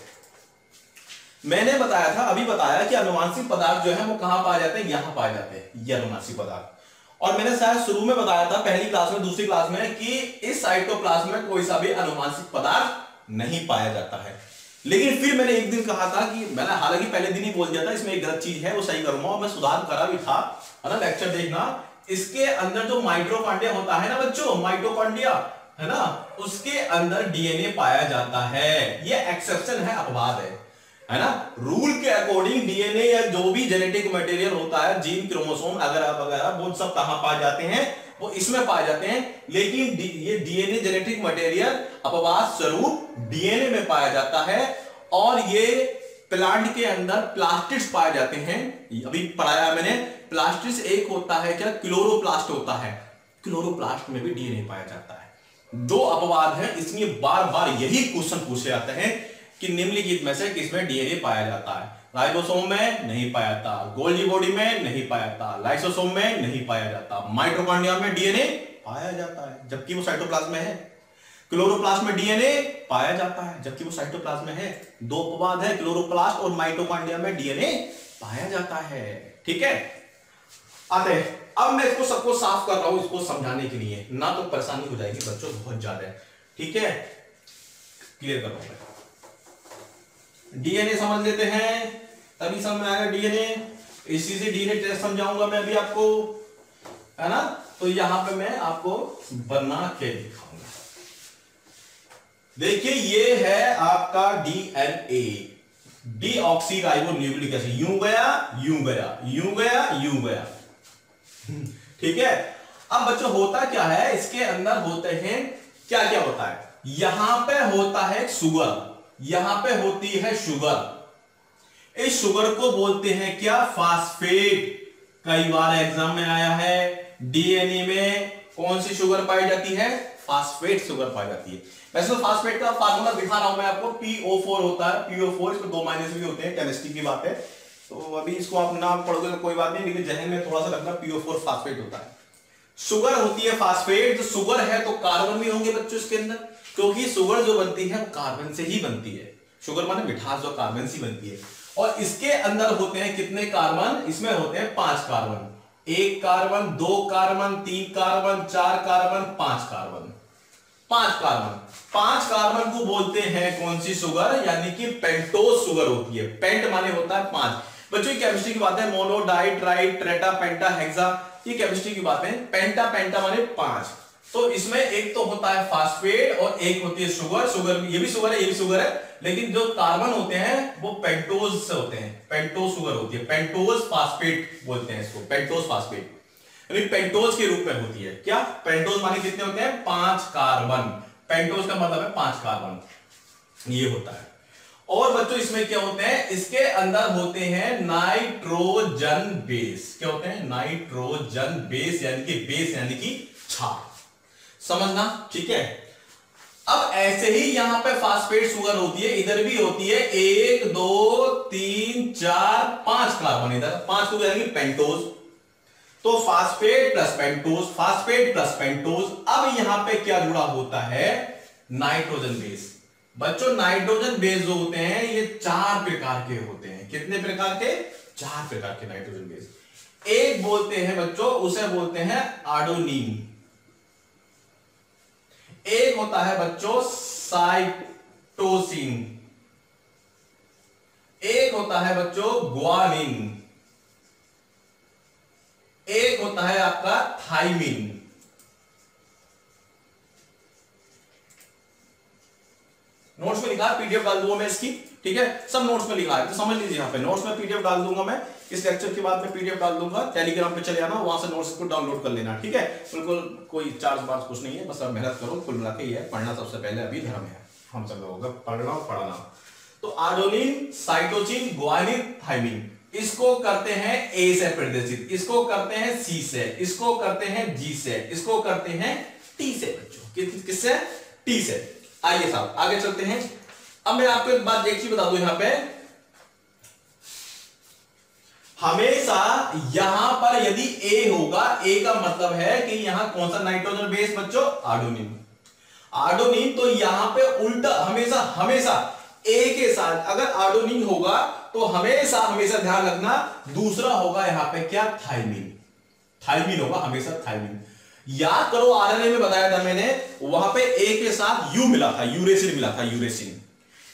मैंने बताया था, अभी बताया कि अनुवांशिक पदार्थ जो है वो कहां पाए जाते हैं, यहां पाए जाते हैं, ये अनुवांशिक पदार्थ। और मैंने शायद शुरू में बताया था, पहली क्लास में, दूसरी क्लास में, कि इस साइटोप्लाज्म में कोई सा भी अनुवांशिक पदार्थ नहीं पाया जाता है। लेकिन फिर मैंने एक दिन कहा था कि मैंने हालांकि पहले दिन ही बोल दिया था इसमें एक गलत चीज है, वो सही करूंगा, और मैं सुधार करा भी था, है ना, लेक्चर देखना। इसके अंदर जो माइटोकॉन्ड्रिया होता है ना बच्चों, माइटोकॉन्ड्रिया, है ना, उसके अंदर डीएनए पाया जाता है। ये एक्सेप्शन है, अपवाद है ना। रूल के अकॉर्डिंग डीएनए या जो भी जेनेटिक मटेरियल होता है, जीन, क्रोमोसोम वगैरह, वो सब कहां पाए जाते हैं, वो इसमें पाए जाते हैं। लेकिन ये डीएनए जेनेटिक मटेरियल अपवाद स्वरूप डीएनए में पाया जाता है, और ये प्लांट के अंदर प्लास्टिड्स पाए जाते हैं। अभी पढ़ाया मैंने, प्लास्टिड्स एक होता है क्या, क्लोरोप्लास्ट होता है, क्लोरोप्लास्ट में भी डीएनए पाया जाता है। दो अपवाद है, इसलिए बार बार यही क्वेश्चन पूछे जाते हैं कि निम्नलिखित में से किसमें डीएनए पाया जाता है। राइबोसोम में नहीं पाया जाता, गोल्गी बॉडी में नहीं पाया जाता, लाइसोसोम में नहीं पाया जाता, माइटोकॉन्ड्रिया में डीएनए पाया जाता है जबकि वो साइटोप्लाज्म में है। क्लोरोप्लास्ट में डीएनए पाया जाता है जबकि वो साइटोप्लाज्म में है। दो अपवाद है, क्लोरोप्लास्ट और माइटोकॉन्ड्रिया में डीएनए पाया जाता है। ठीक है, आते हैं। अब मैं इसको सबको साफ कर रहा हूं इसको समझाने के लिए, ना तो परेशानी हो जाएगी बच्चों बहुत ज्यादा। ठीक है, क्लियर कर रहा हूं मैं। डीएनए समझ लेते हैं, तभी समझ में आएगा डीएनए। इसी से डीएनए टेस्ट समझाऊंगा मैं अभी आपको, है ना। तो यहां पे मैं आपको बना के दिखाऊंगा। देखिए ये है आपका डीएनए, डीऑक्सीराइबोन्यूक्लिक एसिड। यूं गया यूं गया यूं गया यूं गया। ठीक है, अब बच्चों होता क्या है, इसके अंदर होते हैं क्या क्या होता है, यहां पे होता है शुगर, यहां पे होती है शुगर। इस शुगर को बोलते हैं क्या, फास्फेट। कई बार एग्जाम में आया है, डीएनए में कौन सी शुगर पाई जाती है, फास्फेट शुगर पाई जाती है। वैसे तो फास्फेट का फार्मूला दिखा रहा हूं मैं आपको, PO4 होता है, PO4, इसमें 2 माइनस भी होते हैं, केमिस्ट्री की बात है, तो अभी इसको आप नाम पढ़ोगे तो कोई बात नहीं, लेकिन जहन में थोड़ा सा रखना, PO4 फास्फेट होता है। शुगर होती है फास्फेट। जो शुगर है तो कार्बन भी होंगे बच्चों इसके अंदर, क्योंकि शुगर जो बनती है कार्बन से ही बनती है। शुगर माने मिठास जो कार्बन से बनती है। और इसके अंदर होते हैं कितने कार्बन, इसमें होते हैं 5 carbon. 1 carbon, 2 carbon, 3 carbon, 4 carbon, 5 carbon. 5 carbon, 5 carbon को बोलते हैं कौन सी शुगर, यानी कि पेंटोज शुगर होती है। पेंट माने होता है 5। बच्चों ये केमिस्ट्री की बात है, मोनो, डाई, ट्राई, ट्रेटा, पेंटा, हेक्सा, ये केमिस्ट्री की बात है। पेंटा, पेंटा माने 5। तो इसमें एक तो होता है फास्फेट और एक होती है शुगर। शुगर ये भी शुगर है, ये भी शुगर है, लेकिन जो कार्बन होते हैं वो पेंटोज से होते हैं, पेंटोज शुगर होती है। पेंटोज फास्फेट बोलते हैं इसको, पेंटोज फास्फेट, यानी पेंटोज के रूप में होती है। क्या, पेंटोज माने कितने होते हैं, 5 कार्बन। पेंटोज का मतलब है 5 कार्बन, ये होता है। और बच्चों इसमें क्या होते हैं, इसके अंदर होते हैं नाइट्रोजन बेस। क्या होते हैं, नाइट्रोजन बेस, यानी कि बेस यानी कि क्षार, समझना। ठीक है, अब ऐसे ही यहां पे फास्फेट शुगर होती है, इधर भी होती है 1 2 3 4 5 कार्बन, इधर 5 को यानी पेंटोज। तो phosphate plus pentose, phosphate plus pentose. अब यहां पे क्या जुड़ा होता है, नाइट्रोजन बेस। बच्चों नाइट्रोजन बेस जो होते हैं ये 4 प्रकार के होते हैं। कितने प्रकार के, 4 प्रकार के नाइट्रोजन बेस। एक बोलते हैं बच्चों, उसे बोलते हैं एडेनिन। एक होता है बच्चों साइटोसिन। एक होता है बच्चों ग्वानिन। एक होता है आपका थाइमिन। नोट्स में लिखा है, पीडीएफ डाल दूंगा मैं इसकी। ठीक है, सब नोट्स में लिखा है, तो समझ लीजिए। यहां पे नोट्स में पीडीएफ डाल दूंगा मैं, इस लेक्चर के बाद में पीडीएफ डाल दूंगा। टेलीग्राम पे चले आना, वहां से नोट्स को डाउनलोड कर लेना। ठीक है, बिल्कुल कोई चार्ज बार्ज कुछ नहीं है, बस आप मेहनत करो। कुल मिला के ये है, पढ़ना सबसे पहले अभी धर्म है हम सब लोगों का, पढ़ना और पढ़ना। तो एडेनिन, साइटोसिन, ग्वानिन, थाइमिन, इसको करते हैं ए से प्रदर्शित, इसको करते हैं सी से, इसको करते हैं जी से, इसको करते हैं टी से। बच्चों किससे, टी से। आइए साहब आगे चलते हैं। अब मैं आपको एक बात एक चीज बता दूं, यहां पे हमेशा यहां पर यदि ए होगा, ए का मतलब है कि यहां कौन सा नाइट्रोजन बेस बच्चों, एडेनिन। एडेनिन, तो यहां पे उल्टा हमेशा हमेशा ए के साथ अगर एडेनिन होगा तो हमेशा हमेशा ध्यान रखना दूसरा होगा यहां पे क्या, थाइमिन। थाइमिन होगा हमेशा, थाइमिन। याद करो आरएनए में बताया था मैंने, वहां पे ए के साथ यू मिला था, यूरेसिन मिला था, यूरेसिन।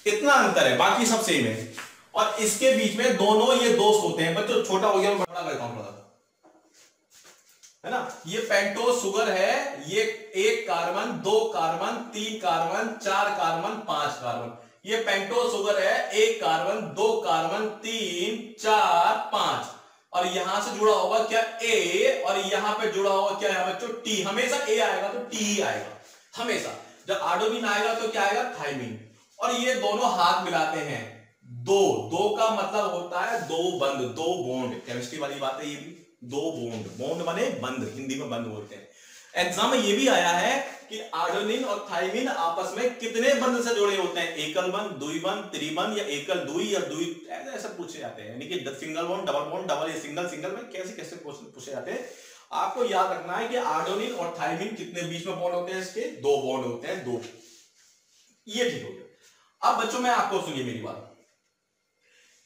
इतना अंतर है, बाकी सब सेम है। और इसके बीच में दोनों ये दोस्त होते हैं बच्चों। छोटा हो गया, मैं बड़ा करता हूं, है ना। ये पेंटोज शुगर है, ये 1 carbon, 2 carbon, 3 carbon, 4 carbon, 5 carbon. ये पेंटोज शुगर है, 1 कार्बन, 2 कार्बन, 3 4 5। और यहां से जुड़ा होगा क्या, ए, और यहां पे जुड़ा होगा क्या है बच्चों, टी। हमेशा ए आएगा तो टी ही आएगा हमेशा। जब एडेनिन आएगा तो क्या आएगा, थाइमिन। और ये दोनों हाथ मिलाते हैं, दो। दो का मतलब होता है दो बंद, दो बॉन्ड। केमिस्ट्री वाली बात है ये भी, दो बॉन्ड। बॉन्ड माने बंद, हिंदी में बंद बोलते हैं। एग्जाम में ये भी आया है कि एडेनिन और थाइमिन आपस में कितने बंध से जुड़े होते हैं, एकल बंध, द्विबंध, त्रिबंध, या एकल द्वि या द्वि, ऐसे पूछे जाते हैं। यानी कि single bond, double bond, double या सिंगल सिंगल में कैसे कैसे क्वेश्चन पूछे जाते हैं। आपको याद रखना है कि एडेनिन और थाइमिन कितने बीच में बॉन्ड होते हैं, इसके 2 बॉन्ड होते हैं, 2। ये ठीक हो गया। अब बच्चों मैं आपको सुनिए मेरी बात,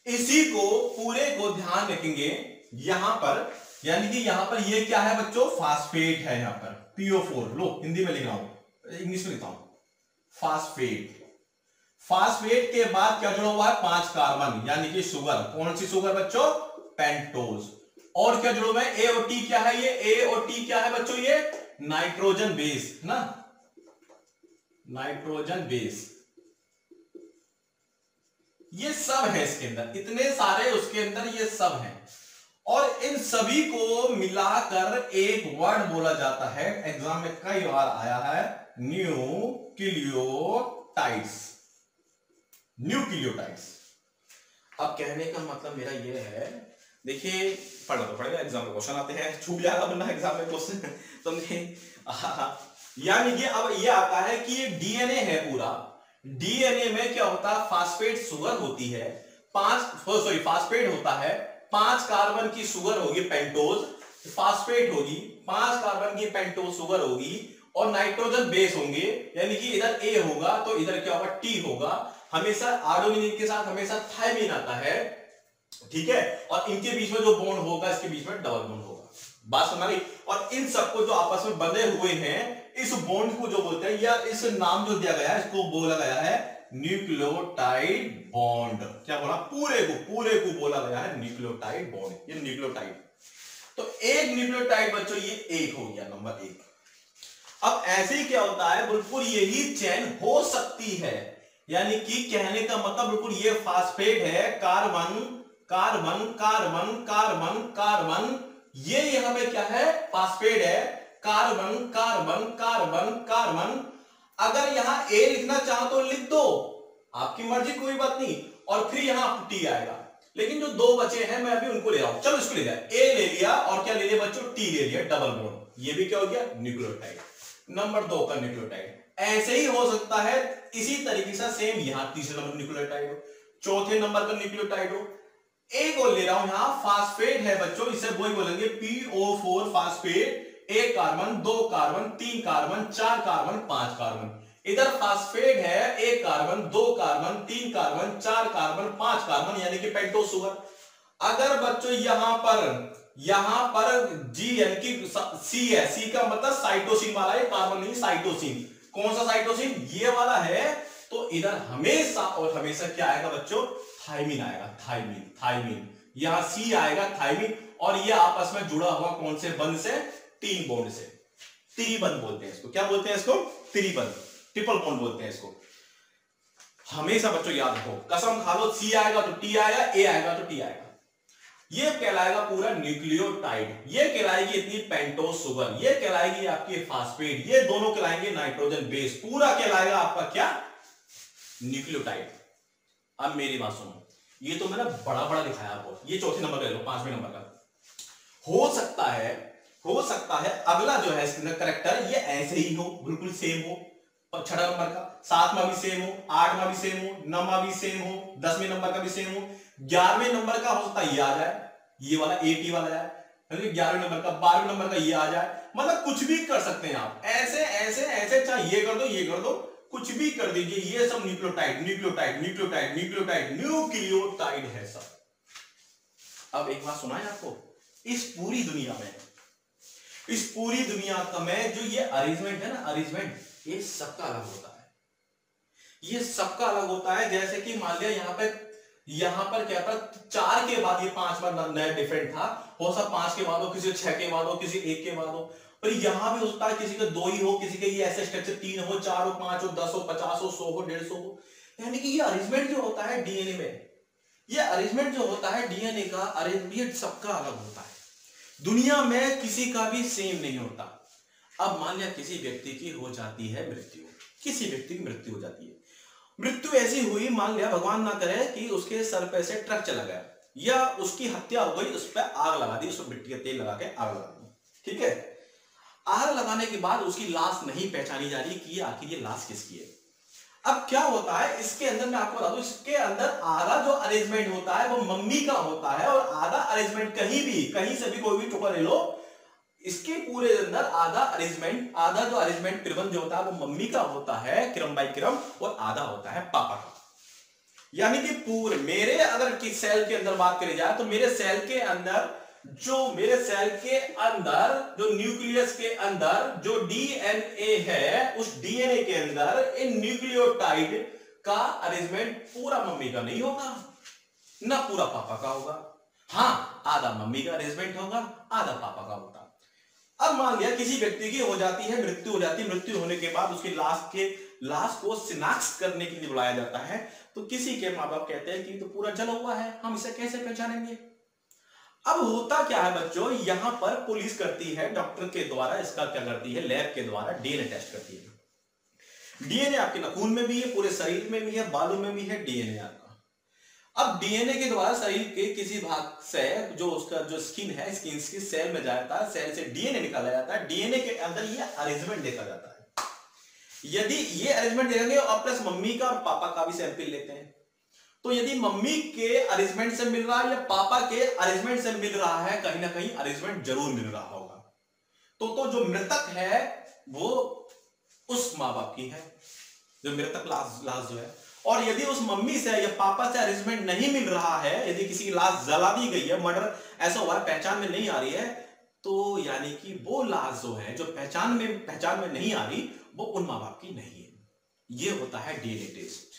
इसी को पूरे को ध्यान रखेंगे यहां पर, यानी कि यहां पर ये क्या है बच्चों, फास्फेट है, यहां पर PO4, लो हिंदी में लिख रहा हूं, इंग्लिश में लिखता हूं, फास्फेट। फास्फेट के बाद क्या जुड़ा हुआ है, 5 कार्बन, यानी कि शुगर। कौन सी शुगर बच्चों, पेंटोज। और क्या जुड़ा हुआ है, ए और टी। क्या है ये, ए और टी क्या है बच्चों, ये नाइट्रोजन बेस है ना, नाइट्रोजन बेस। ये सब है इसके अंदर, इतने सारे उसके अंदर ये सब हैं। और इन सभी को मिलाकर एक वर्ड बोला जाता है, एग्जाम में कई बार आया है, न्यूक्लियोटाइड्स। न्यूक्लियोटाइड्स। अब कहने का मतलब मेरा ये है, देखिए पढ़ना तो पड़ेगा, एग्जाम में क्वेश्चन आते हैं, छूट जाएगा वरना एग्जाम में क्वेश्चन समझे। यानी कि अब ये आता है कि ये डीएनए है पूरा। डीएनए में क्या होता है, फास्फेट शुगर होती है, फास्फेट होता है, 5 कार्बन की शुगर होगी पेंटोज, फास्फेट होगी, 5 कार्बन की पेंटोज शुगर होगी, और नाइट्रोजन बेस होंगे, यानी कि इधर ए होगा तो इधर क्या होगा, टी होगा। हमेशा आर्डोनिन के साथ हमेशा थायमिन आता है, ठीक है, और इनके बीच में जो बॉन्ड होगा, इसके बीच में डबल बॉन्ड होगा। बात समझ रही। और इन सबको जो आपस में बंधे हुए हैं, इस बॉन्ड को जो बोलते हैं, या इस नाम जो दिया गया है, इसको बोला गया है न्यूक्लियोटाइड बॉन्ड। क्या बोला, पूरे को बोला गया है न्यूक्लियोटाइड बॉन्ड, ये न्यूक्लियोटाइड। तो एक न्यूक्लियोटाइड बच्चों ये एक हो गया, नंबर 1। अब ऐसे ही क्या होता है, बिल्कुल यही चेन हो सकती है, यानी कि कहने का मतलब बिल्कुल ये फास्फेट है, carbon carbon carbon carbon carbon, ये यहां पे क्या है, फास्फेट है, कार्बन कार्बन कार्बन कार्बन। अगर यहां ए लिखना चाहो तो लिख दो, आपकी मर्जी, कोई बात नहीं, और फिर यहां टी आएगा। लेकिन जो 2 बचे हैं मैं अभी उनको ले रहा हूं, चलो इसको ले जाए, ए ले लिया और क्या ले लिया बच्चों, टी ले लिया, डबल बॉन्ड, ये भी क्या हो गया, न्यूक्लियोटाइड। नंबर 2 का न्यूक्लियोटाइड। ऐसे ही हो सकता है इसी तरीके से सेम यहां तीसरे नंबर न्यूक्लियोटाइड हो, चौथे नंबर का न्यूक्लियोटाइड हो। ए को ले रहा हूं, यहां फास्फेट है बच्चों, इसे वही बोलेंगे PO4 phosphate, 1 carbon 2 carbon 3 carbon 4 carbon 5 carbon. इधर फास्फेट है, 1 carbon 2 carbon 3 carbon 4 carbon 5 carbon, यानी कि पेंटोज शुगर। अगर बच्चों यहां पर जी यानी कि सी है, सी का मतलब साइटोसिन वाला है, कार्बन नहीं, साइटोसिन। कौन सा साइटोसिन, ये वाला है, तो इधर हमेशा और हमेशा क्या आएगा बच्चों, थायमिन आएगा, थायमिन थायमिन, यहां सी आएगा थायमिन, और ये आपस में जुड़ा हुआ कौन से बंध से, 3 बॉन्ड से, त्रिबंध बोलते हैं इसको। क्या बोलते हैं इसको, त्रिबंध, ट्रिपल बॉन्ड बोलते हैं इसको। हमेशा बच्चों याद रखो, कसम खा लो, सी आएगा तो टी आएगा, ए आएगा तो टी आएगा। ये कहलाएगा पूरा न्यूक्लियोटाइड, ये कहलाएगी इतनी पेंटोज शुगर, ये कहलाएगी आपकी फास्फेट, ये दोनों कहलाएंगे नाइट्रोजन बेस, पूरा कहलाएगा आपका क्या, न्यूक्लियोटाइड। अब मेरी बात सुनो, ये तो मैंने बड़ा बड़ा दिखाया आपको, ये चौथे नंबर का ले लो, 5वें नंबर का। हो सकता है अगला जो है इसके अंदर करेक्टर ये ऐसे ही हो, बिल्कुल सेम हो, 6 नंबर का, 7वां भी सेम हो, 8वां भी सेम हो, 9वां भी सेम हो, 10वें नंबर का भी सेम हो, 11वें नंबर का हो सकता है ये आ जाए, ये वाला AT वाला जाए, 11वें नंबर का, 12वें नंबर का ये आ जाए, मतलब कुछ भी कर सकते हैं आप, ऐसे ऐसे ऐसे, चाहे ये कर दो, ये कर दो, कुछ भी कर दीजिए, ये सब nucleotide nucleotide nucleotide nucleotide nucleotide है सब। अब एक बात सुनाए आपको, इस पूरी दुनिया में जो ये अरेंजमेंट है ना, अरेंजमेंट, ये सबका अलग होता है, ये सबका अलग होता है। जैसे कि मान लिया यहां पर क्या था, 4 के बाद ये 5 बार नया डिफरेंट था, हो सब 5 के बाद हो, किसी 6 के बाद हो, किसी 1 के बाद हो, पर यहां भी हो सकता है किसी का 2 ही हो, किसी का ये ऐसे स्ट्रक्चर 3 हो, 4 हो, 5 हो, 10 हो, 50 हो, 100 हो, 150 हो। यानी कि ये अरेंजमेंट जो होता है डीएनए में, ये अरेंजमेंट जो होता है डीएनए का अरेंजमेंट सबका अलग होता है, दुनिया में किसी का भी सेम नहीं होता। अब मान लिया किसी व्यक्ति की हो जाती है मृत्यु, किसी व्यक्ति की मृत्यु हो जाती है, मृत्यु ऐसी हुई, मान लिया भगवान ना करे कि उसके सर पे से ट्रक चला गया, या उसकी हत्या हो गई, उस पर आग लगा दी, उसको मिट्टी का तेल लगा के आग लगा दी, ठीक है। आग लगाने के बाद उसकी लाश नहीं पहचानी जा रही कि आखिर ये लाश किसकी है। अब क्या होता है इसके अंदर, मैं आपको बता दूं, इसके अंदर आधा जो अरेंजमेंट होता है वो मम्मी का होता है, और आधा अरेंजमेंट कहीं से भी कोई भी टुकड़ा ले लो, इसके पूरे अंदर आधा जो अरेंजमेंट प्रबंध जो होता है वो मम्मी का होता है, क्रम बाय क्रम, और आधा होता है पापा का। यानी कि पूरे मेरे अगर कि सेल के अंदर बात करी जाए तो मेरे सेल के अंदर जो न्यूक्लियस के अंदर जो डीएनए है, उस डीएनए के अंदर इन न्यूक्लियोटाइड का अरेंजमेंट पूरा मम्मी का नहीं होगा ना पूरा पापा का होगा। हाँ, आधा मम्मी का अरेंजमेंट होगा, आधा पापा का होगा। अब मान लिया किसी व्यक्ति की हो जाती है, मृत्यु हो जाती है, मृत्यु होने के बाद उसकी लाश को शिनाख्त करने के लिए बुलाया जाता है, तो किसी के माँ बाप कहते हैं कि तो पूरा जला हुआ है, हम इसे कैसे पहचानेंगे। अब होता क्या है बच्चों, यहां पर पुलिस करती है डॉक्टर के द्वारा, इसका क्या करती है, लैब के द्वारा डीएनए टेस्ट करती है। डीएनए आपके नाखून में भी है, पूरे शरीर में भी है, बालों में भी है डीएनए आपका। अब डीएनए के द्वारा शरीर के किसी भाग से जो उसका जो स्किन है, स्किन की सेल में जाता है, सेल से डीएनए निकाला जाता है, डीएनए के अंदर ये अरेंजमेंट देखा जाता है। यदि ये अरेंजमेंट देखेंगे और प्लस मम्मी का और पापा का भी सैंपल लेते हैं, तो यदि मम्मी के अरेंजमेंट से मिल रहा है या पापा के अरेंजमेंट से मिल रहा है, कहीं ना कहीं अरेंजमेंट जरूर मिल रहा होगा। तो जो मृतक है वो उस माँ बाप की है, जो मृतक लाश जो है। और यदि उस मम्मी से या पापा से अरेंजमेंट नहीं मिल रहा है, यदि किसी की लाश जला दी गई है, मर्डर ऐसा हुआ है, पहचान में नहीं आ रही है, तो यानी कि वो लाश जो है, जो पहचान में नहीं आ रही, वो उन माँ बाप की नहीं है। ये होता है डीएनए टेस्ट।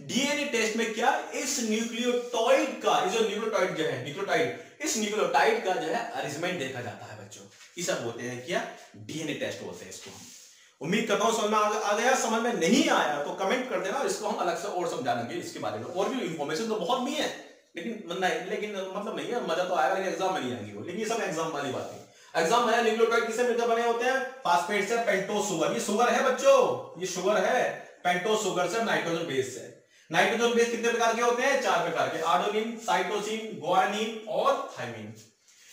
डीएनए टेस्ट में क्या, इस न्यूक्लियोटाइड का, जो न्यूक्लियोटाइड जो है, इस न्यूक्लियोटाइड का जो है अरेंजमेंट देखा जाता है बच्चों। ये सब होते हैं क्या, डीएनए टेस्ट होते हैं। इसको उम्मीद करता हूं समझ में आ गया। समझ में नहीं आया तो कमेंट कर देना, और इसको हम अलग से और समझाएंगे इसके बारे में। और भी इंफॉर्मेशन तो बहुत भी है, लेकिन मतलब नहीं है, मजा तो आएगा लेकिन एग्जाम में नहीं आएंगी वो। लेकिन ये सब एग्जाम वाली बात है। एग्जाम है, न्यूक्लियोटाइड किससे मिलकर बने होते हैं, फास्फेट से, पेंटोज शुगर, ये शुगर है बच्चों, ये शुगर है, पेंटोज शुगर से, नाइट्रोजन बेस से। नाइट्रोजन बेस कितने प्रकार के होते हैं, 4 प्रकार के, आडेनिन, साइटोसिन, गुआनिन और थायमिन।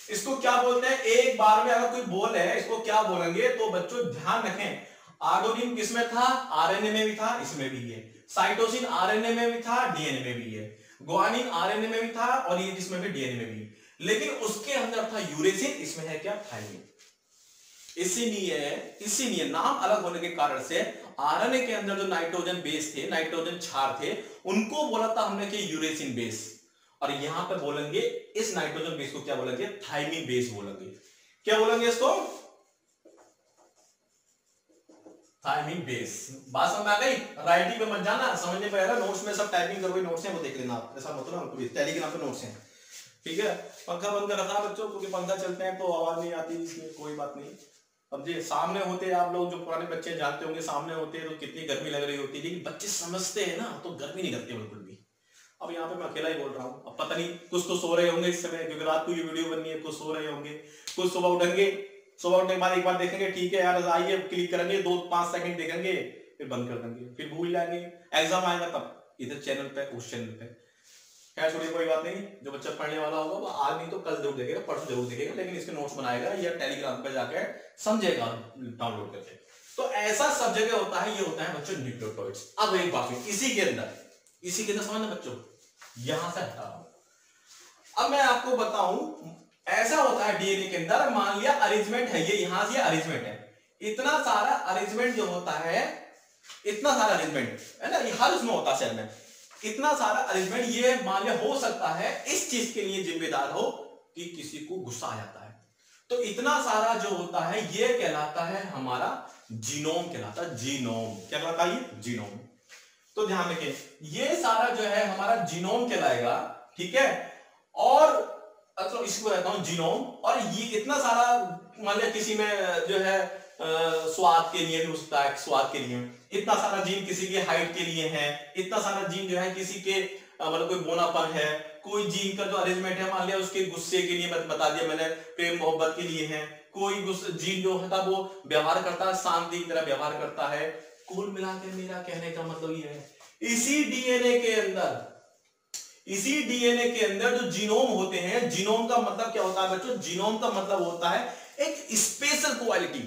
इसको क्या बोलते हैं, एक बार में अगर कोई बोल है इसको क्या बोलेंगे, तो बच्चों ध्यान रखें, आडेनिन किसमें था, आरएनए में भी था, इसमें भी है। साइटोसिन आरएनए में भी था, डीएनए में भी है। गुआनिन आरएनए में भी था, और ये जिसमें भी डीएनए में भी। लेकिन उसके अंदर था यूरेसिन, इसमें है क्या, थायमिन। इसीलिए नाम अलग होने के कारण से आरएनए के अंदर जो नाइट्रोजन बेस थे, नाइट्रोजन क्षार थे, उनको बोला था हमने कि यूरेसिन बेस। और यहां पे बोलेंगे इस नाइट्रोजन बेस को क्या बोलेंगे, थायमिन बेस बोलेंगे। क्या बोलेंगे इसको, थायमिन बेस। बात समझ आ गई, राइटिंग पे मत जाना, समझने पे आ रहा, नोट्स में सब टाइपिंग करोगे, नोट्स हैं वो देख लेना आप, ऐसा मत ना, टेलीग्राम पे नोट्स हैं, ठीक है। पंखा बंद कर रखा बच्चों, क्योंकि पंखा चलते हैं तो आवाज नहीं आती, इसमें कोई बात नहीं। अब जी सामने होते हैं आप लोग, जो पुराने बच्चे जानते होंगे, सामने होते हैं तो कितनी गर्मी लग रही होती है, लेकिन बच्चे समझते हैं ना तो गर्मी नहीं लगती बिल्कुल भी। अब यहाँ पे मैं अकेला ही बोल रहा हूँ, अब पता नहीं कुछ तो सो रहे होंगे इस समय, क्योंकि रात को ये वीडियो बननी है, कुछ सो रहे होंगे, कुछ सुबह उठेंगे, सुबह उठने के बाद एक बार देखेंगे, ठीक है यार आइए, क्लिक करेंगे, 2-5 सेकंड देखेंगे, फिर बंद कर देंगे, फिर भूल जाएंगे, एग्जाम आएगा तब इधर चैनल पे, उस चैनल पे। खैर छोड़िए, कोई बात नहीं, जो बच्चा पढ़ने वाला होगा वो आज नहीं तो कल जरूर देखेगा, परसों जरूर देखेगा, लेकिन इसके नोट्स बनाएगा या टेलीग्राम पे जाकर समझेगा डाउनलोड करके। तो ऐसा सब जगह होता है, ये होता है बच्चों न्यूक्लियोटाइड्स। अब एक बात है, इसी के अंदर समझना बच्चों, यहां से हटा, अब मैं आपको बताऊं, ऐसा होता है डीएनए के अंदर, मान लिया अरेंजमेंट है, ये यहां से अरेंजमेंट है, इतना सारा अरेंजमेंट जो होता है, इतना सारा अरेंजमेंट है ना, ये हर उसमें होता है सेल में, इतना सारा अरेंजमेंट, ये मान लिया हो सकता है इस चीज के लिए जिम्मेदार हो कि किसी को गुस्सा आ जाता है, तो इतना सारा जो होता है ये कहलाता है हमारा जीनोम, कहलाता है जीनोम। क्या कहलाता है ये, जीनोम। तो ध्यान रखें, ये सारा जो है हमारा जीनोम कहलाएगा, ठीक है। और तो इसको कहता हूं जीनोम, और ये इतना सारा, मान लिया किसी में जो है स्वाद के लिए भी हो सकता है, स्वाद के लिए इतना सारा जीन किसी के हाइट के लिए है, इतना सारा जीन जो है किसी के मतलब कोई बोनापन है, कोई जीन का जो अरेंजमेंट है, मान लिया उसके गुस्से के लिए बता दिया मैंने, प्रेम मोहब्बत के लिए है, कोई जीन जो है वो व्यवहार करता है, शांति की तरह व्यवहार करता है। कुल मिलाकर मेरा कहने का मतलब ये है, इसी डीएनए के अंदर जो जीनोम होते हैं, जीनोम का मतलब क्या होता है बच्चों, जीनोम का मतलब होता है एक स्पेशल क्वालिटी,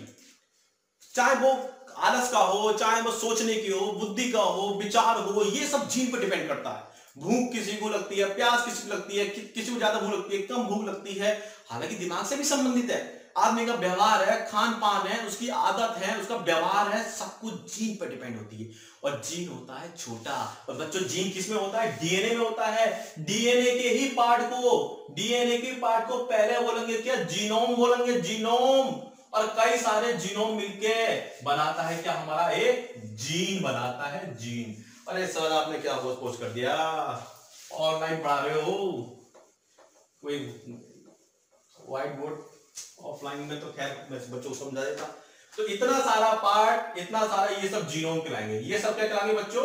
चाहे वो आलस का हो, चाहे वो सोचने की हो, बुद्धि का हो, विचार हो, ये सब जीन पर डिपेंड करता है। भूख किसी को लगती है, प्यास किसी को लगती है, किसी को ज्यादा भूख लगती है, कम भूख लगती है, हालांकि दिमाग से भी संबंधित है। आदमी का व्यवहार है, खान पान है, उसकी आदत है, उसका व्यवहार है, सब कुछ जीन पर डिपेंड होती है। और जीन होता है छोटा। और बच्चों जीन किस में होता है? डीएनए में होता है। डीएनए के ही पार्ट को पहले बोलेंगे क्या? जीनोम बोलेंगे, जीनोम। और कई सारे जीनोम मिलके बनाता है क्या? हमारा एक जीन बनाता है, जीन। अरे सर आपने क्या पोस्ट कर दिया, ऑनलाइन पढ़ा रहे हो, कोई व्हाइट बोर्ड ऑफलाइन में तो खैर मैं बच्चों को समझा देता। तो इतना सारा पार्ट, इतना सारा ये सब जीनोम कहलाएंगे। ये सब क्या कहलाएंगे बच्चों?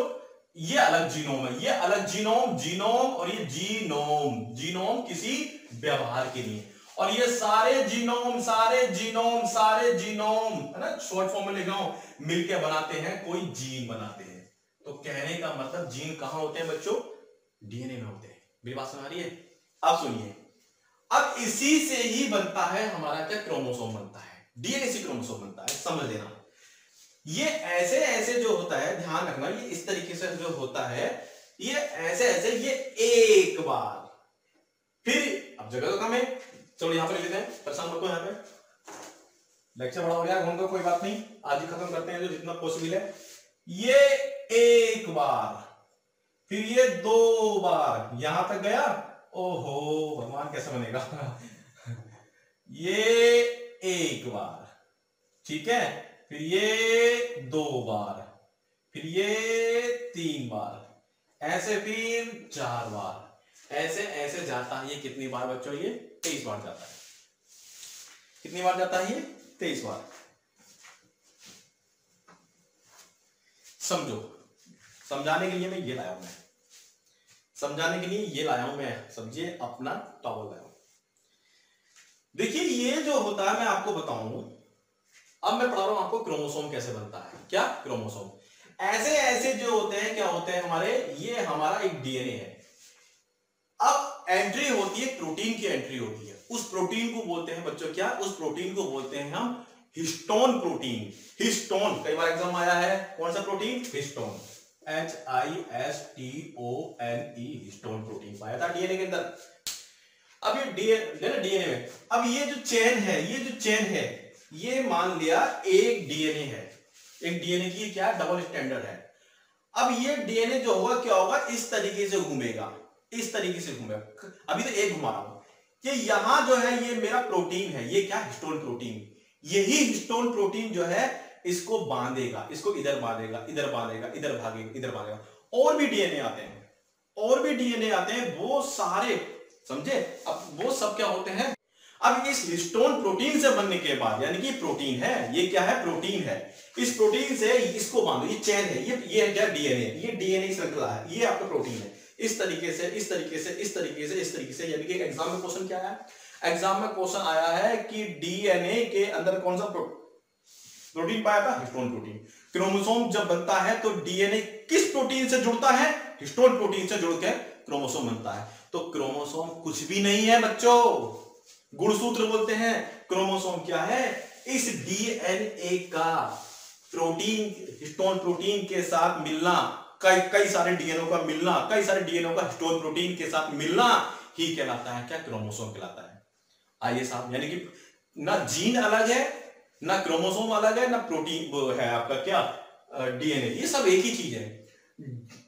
ये अलग जीनोम है, ये अलग जीनोम, जीनोम और ये जीनोम। जीनोम किसी व्यवहार के लिए। और ये सारे जीनोम है ना, शॉर्ट फॉर्म में लिख रहा हूं, मिलके बनाते हैं कोई जीन बनाते हैं। तो कहने का मतलब जीन कहां होते हैं बच्चों? डीएनए में होते हैं। मेरी बात सुना रही है? अब सुनिए, अब इसी से ही बनता है हमारा क्या? क्रोमोसोम बनता है। डीएनए से क्रोमोसोम बनता है, समझ लेना। ये ऐसे ऐसे जो होता है, ध्यान रखना, ये इस तरीके से जो होता है, ये ऐसे ऐसे, ये एक बार, फिर अब जगह तो कम है, चलो यहां पर लेते हैं, परेशान मत हो। यहां पे लेक्चर बड़ा हो गया, घूमकर कोई बात नहीं, आज ही खत्म करते हैं जो जितना पॉसिबल है। ये एक बार, फिर ये दो बार, यहां तक गया। ओहो भगवान कैसे बनेगा ये एक बार, ठीक है, फिर ये दो बार, फिर ये तीन बार, ऐसे फिर चार बार, ऐसे ऐसे जाता है। ये कितनी बार बच्चों? ये 23 बार जाता है। कितनी बार जाता है ये? 23 बार। समझो, समझाने के लिए मैं ये लाया हूं, समझाने के लिए ये लाया हूं मैं, समझिए, अपना टॉवल लाया हूं। देखिए ये जो होता है, मैं आपको बताऊं, अब मैं पढ़ा रहा हूं आपको क्रोमोसोम कैसे बनता है। क्या? क्रोमोसोम ऐसे ऐसे जो होते हैं, क्या होते हैं हमारे? ये हमारा एक डीएनए है। अब एंट्री होती है, प्रोटीन की एंट्री होती है। उस प्रोटीन को बोलते हैं बच्चों क्या? उस प्रोटीन को बोलते हैं हम हिस्टोन प्रोटीन। हिस्टोन कई बार एग्जाम आया है, कौन सा protein? Histone, HISTONE, histone protein पाया था डीएनए के अंदर। अब ये डीएनए में, अब ये जो चेन है, ये जो चेन है, ये मान लिया एक डीएनए है, एक डीएनए की क्या? डबल स्टैंडर्ड है। अब ये डीएनए जो होगा क्या होगा? इस तरीके से घूमेगा, इस तरीके से घूमेगा। अभी तो एक घुमा रहा हूं कि यहां जो है ये मेरा प्रोटीन है, ये क्या? Histone protein. यही हिस्टोन प्रोटीन जो है इसको बांधेगा, इसको इधर बांधेगा, इधर बांधेगा, इधर भागेगा, इधर बांधेगा। और भी डीएनए आते हैं, और भी डीएनए आते हैं, वो सारे, समझे? अब वो सब क्या होते हैं? अब इस हिस्टोन प्रोटीन से बनने के बाद, यानी कि प्रोटीन है, ये क्या है? प्रोटीन है। इस प्रोटीन से इसको बांधो, ये चेन है, ये क्या? डीएनए। ये डीएनए श्रृंखला है, ये आपका प्रोटीन है। इस तरीके से, इस तरीके से, इस तरीके से, इस तरीके से, यानी कि एग्जाम में क्वेश्चन क्या है? एग्जाम में क्वेश्चन आया है कि डीएनए के अंदर कौन सा प्रोटीन पाया था? Histone protein. क्रोमोसोम जब बनता है तो डीएनए किस प्रोटीन से जुड़ता है? हिस्टोन प्रोटीन से जुड़कर क्रोमोसोम बनता है। तो क्रोमोसोम कुछ भी नहीं है बच्चों, गुणसूत्र बोलते हैं। क्रोमोसोम क्या है? इस डीएनए का प्रोटीन, हिस्टोन प्रोटीन के साथ मिलना, कई सारे डीएनए का मिलना, कई सारे डीएनए का हिस्टोन प्रोटीन के साथ मिलना ही कहलाता है क्या? क्रोमोसोम कहलाता है। आइए साहब, यानी कि ना जीन अलग है, ना क्रोमोसोम अलग है, ना प्रोटीन है आपका क्या? डीएनए। ये सब एक ही चीज है।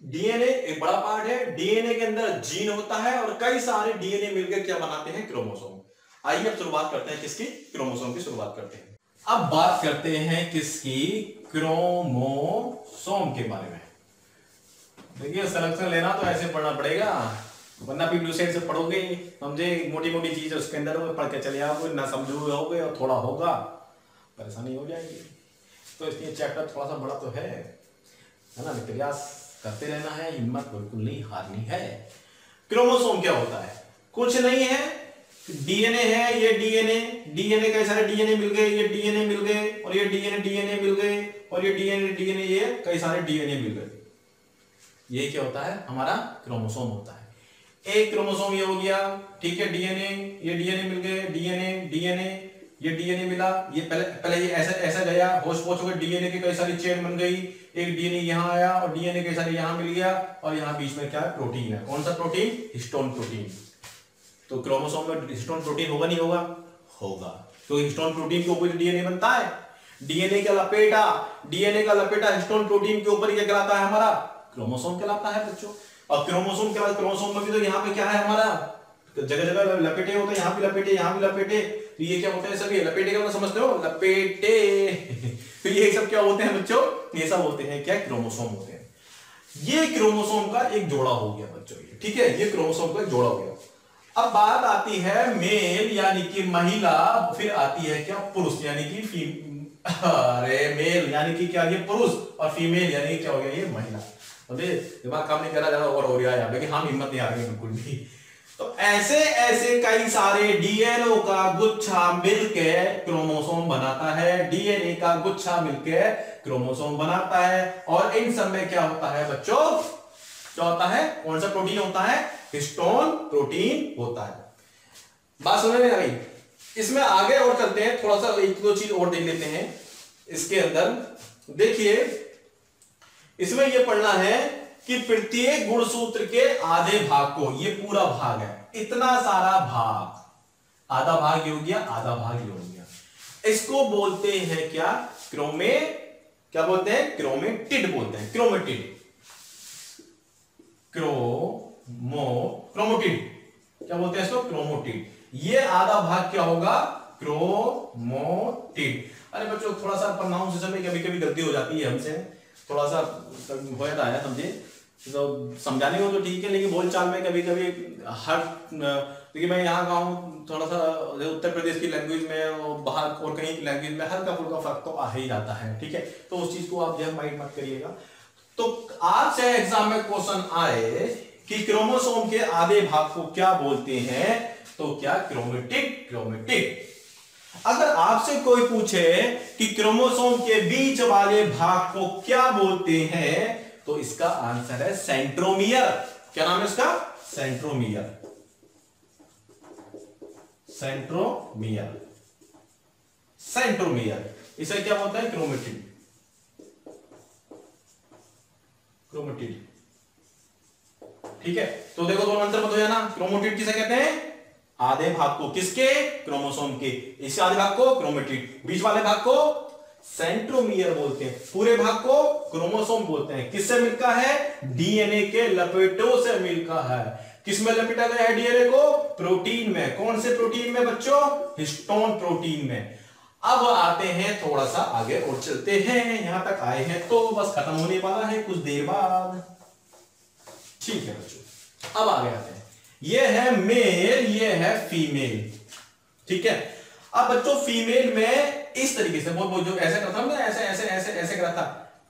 डीएनए एक बड़ा पार्ट है, डीएनए के अंदर जीन होता है और कई सारे डीएनए मिलकर क्या बनाते हैं? क्रोमोसोम। आइए अब शुरुआत करते हैं किसकी? क्रोमोसोम की शुरुआत करते हैं। अब बात करते हैं किसकी? क्रोमोसोम के बारे में। देखिए सिलेक्शन लेना तो ऐसे पढ़ना पड़ेगा, वरना भी ब्लू साइड से पढ़ोगे, समझे, मोटी मोटी चीज उसके अंदर पढ़ के चले आओगे, ना समझोगे और थोड़ा होगा, परेशानी हो जाएगी। तो इसलिए चैप्टर थोड़ा सा बड़ा तो है ना, प्रयास करते रहना है, हिम्मत बिल्कुल नहीं हारनी है। क्रोमोसोम क्या होता है? कुछ नहीं है, डीएनए है, ये डीएनए कई सारे डीएनए मिल गए, ये डीएनए मिल गए, और ये डीएनए मिल गए, और ये डीएनए ये कई सारे डीएनए मिल गए। ये क्या होता है? हमारा क्रोमोसोम होता है। एक क्रोमोसोम ये हो गया, ठीक है, डीएनए, ये डीएनए मिल गए, डीएनए, ये डीएनए मिला, ये पहले ये ऐसा गया, होच पोच होकर डीएनए की कई सारी चेन बन गई, एक डीएनए यहाँ आया और डीएनए कई सारे यहाँ मिल गया, और यहाँ बीच में क्या है, प्रोटीन है। कौन सा प्रोटीन? Histone protein. तो क्रोमोसोम में हिस्टोन प्रोटीन होगा नहीं होगा? होगा। तो हिस्टोन प्रोटीन के ऊपर डीएनए बनता है। डीएनए का लपेटा हिस्टोन प्रोटीन के ऊपर क्या कहलाता है? हमारा क्रोमोसोम कहलाता है बच्चों। और क्रोमोसोम के बाद क्रोमोसोम में भी तो यहाँ पे क्या है हमारा, जगह जगह लपेटे होते हैं, यहाँ भी लपेटे, यहाँ भी लपेटे। तो ये क्या होते हैं सभी? लपेटे का मतलब समझते हो? लपेटे। तो ये सब क्या होते हैं बच्चों? ये सब होते हैं क्या? क्रोमोसोम होते हैं। ये क्रोमोसोम का एक जोड़ा हो गया बच्चों, ये ठीक है, ये क्रोमोसोम का एक जोड़ा हो गया। अब बात आती है मेल यानी कि महिला, फिर आती है क्या? पुरुष यानी कि अरे मेल यानी कि क्या? ये पुरुष, और फीमेल यानी कि क्या हो गया? ये महिला। दिमाग काम नहीं कर रहा, ज्यादा ओवर हो रहा है, लेकिन हम हिम्मत नहीं आ रही बिल्कुल भी। तो ऐसे ऐसे कई सारे डीएनए का गुच्छा मिलके क्रोमोसोम बनाता है, डीएनए का गुच्छा मिलके क्रोमोसोम बनाता है। और इन सब में क्या होता है बच्चों? क्या होता है? कौन सा प्रोटीन होता है? हिस्टोन प्रोटीन होता है। बात समझ में आ गई? इसमें आगे और चलते हैं, थोड़ा सा एक दो चीज और देख लेते हैं इसके अंदर। देखिए इसमें यह पढ़ना है कि प्रत्येक गुणसूत्र के आधे भाग को, ये पूरा भाग है, इतना सारा भाग, आधा भाग ये हो गया, आधा भाग ये हो गया, इसको बोलते हैं क्या? क्या बोलते हैं? क्रोमेटिड बोलते हैं। क्रोमेटिड, क्रोमोटिड, क्या बोलते हैं इसको? क्रोमोटिड। ये आधा भाग क्या होगा? क्रोमोटिड। अरे बच्चों थोड़ा सा प्रोनाउंसिएशन में कभी कभी गलती हो जाती है हमसे, थोड़ा सा हो जाता है, समझे? तो समझाने को तो ठीक है, लेकिन बोलचाल में कभी कभी हर, क्योंकि मैं यहाँ का हूँ, थोड़ा सा उत्तर प्रदेश की लैंग्वेज में और बाहर और कहीं की लैंग्वेज में हल्का फुल्का फर्क तो आ ही जाता है, ठीक है? तो उस चीज को आप जो माइंड मत करिएगा। तो आज से एग्जाम में क्वेश्चन आए कि क्रोमोसोम के आधे भाग को क्या बोलते हैं, तो क्या? क्रोमेटिड। अगर आपसे कोई पूछे कि क्रोमोसोम के बीच वाले भाग को क्या बोलते हैं, तो इसका आंसर है सेंट्रोमियर। क्या नाम है इसका? सेंट्रोमियर। सेंट्रोमियर इसे क्या बोलते हैं? क्रोमेटिड। ठीक है, तो देखो दोनों आंसर मत हो जाना। क्रोमेटिड किसे कहते हैं? आधे भाग को, किसके? क्रोमोसोम के। इसके आधे भाग को क्रोमेटिड, बीच वाले भाग को सेंट्रोमियर बोलते हैं, पूरे भाग को क्रोमोसोम बोलते हैं। किससे मिलता है? डीएनए के लपेटों से मिलता है। किसमें लपेटा गया है डीएनए को? प्रोटीन में। कौन से प्रोटीन में बच्चों? हिस्टोन प्रोटीन में। अब आते हैं थोड़ा सा आगे और चलते हैं, यहां तक आए हैं तो बस खत्म होने वाला है कुछ देर बाद, ठीक है बच्चों। अब आगे आते हैं, ये है मेल, ये है फीमेल, ठीक है। अब बच्चों फीमेल में इस तरीके से बोल जो ऐसे करता हूं ना, ऐसे ऐसे ऐसे ऐसे करता,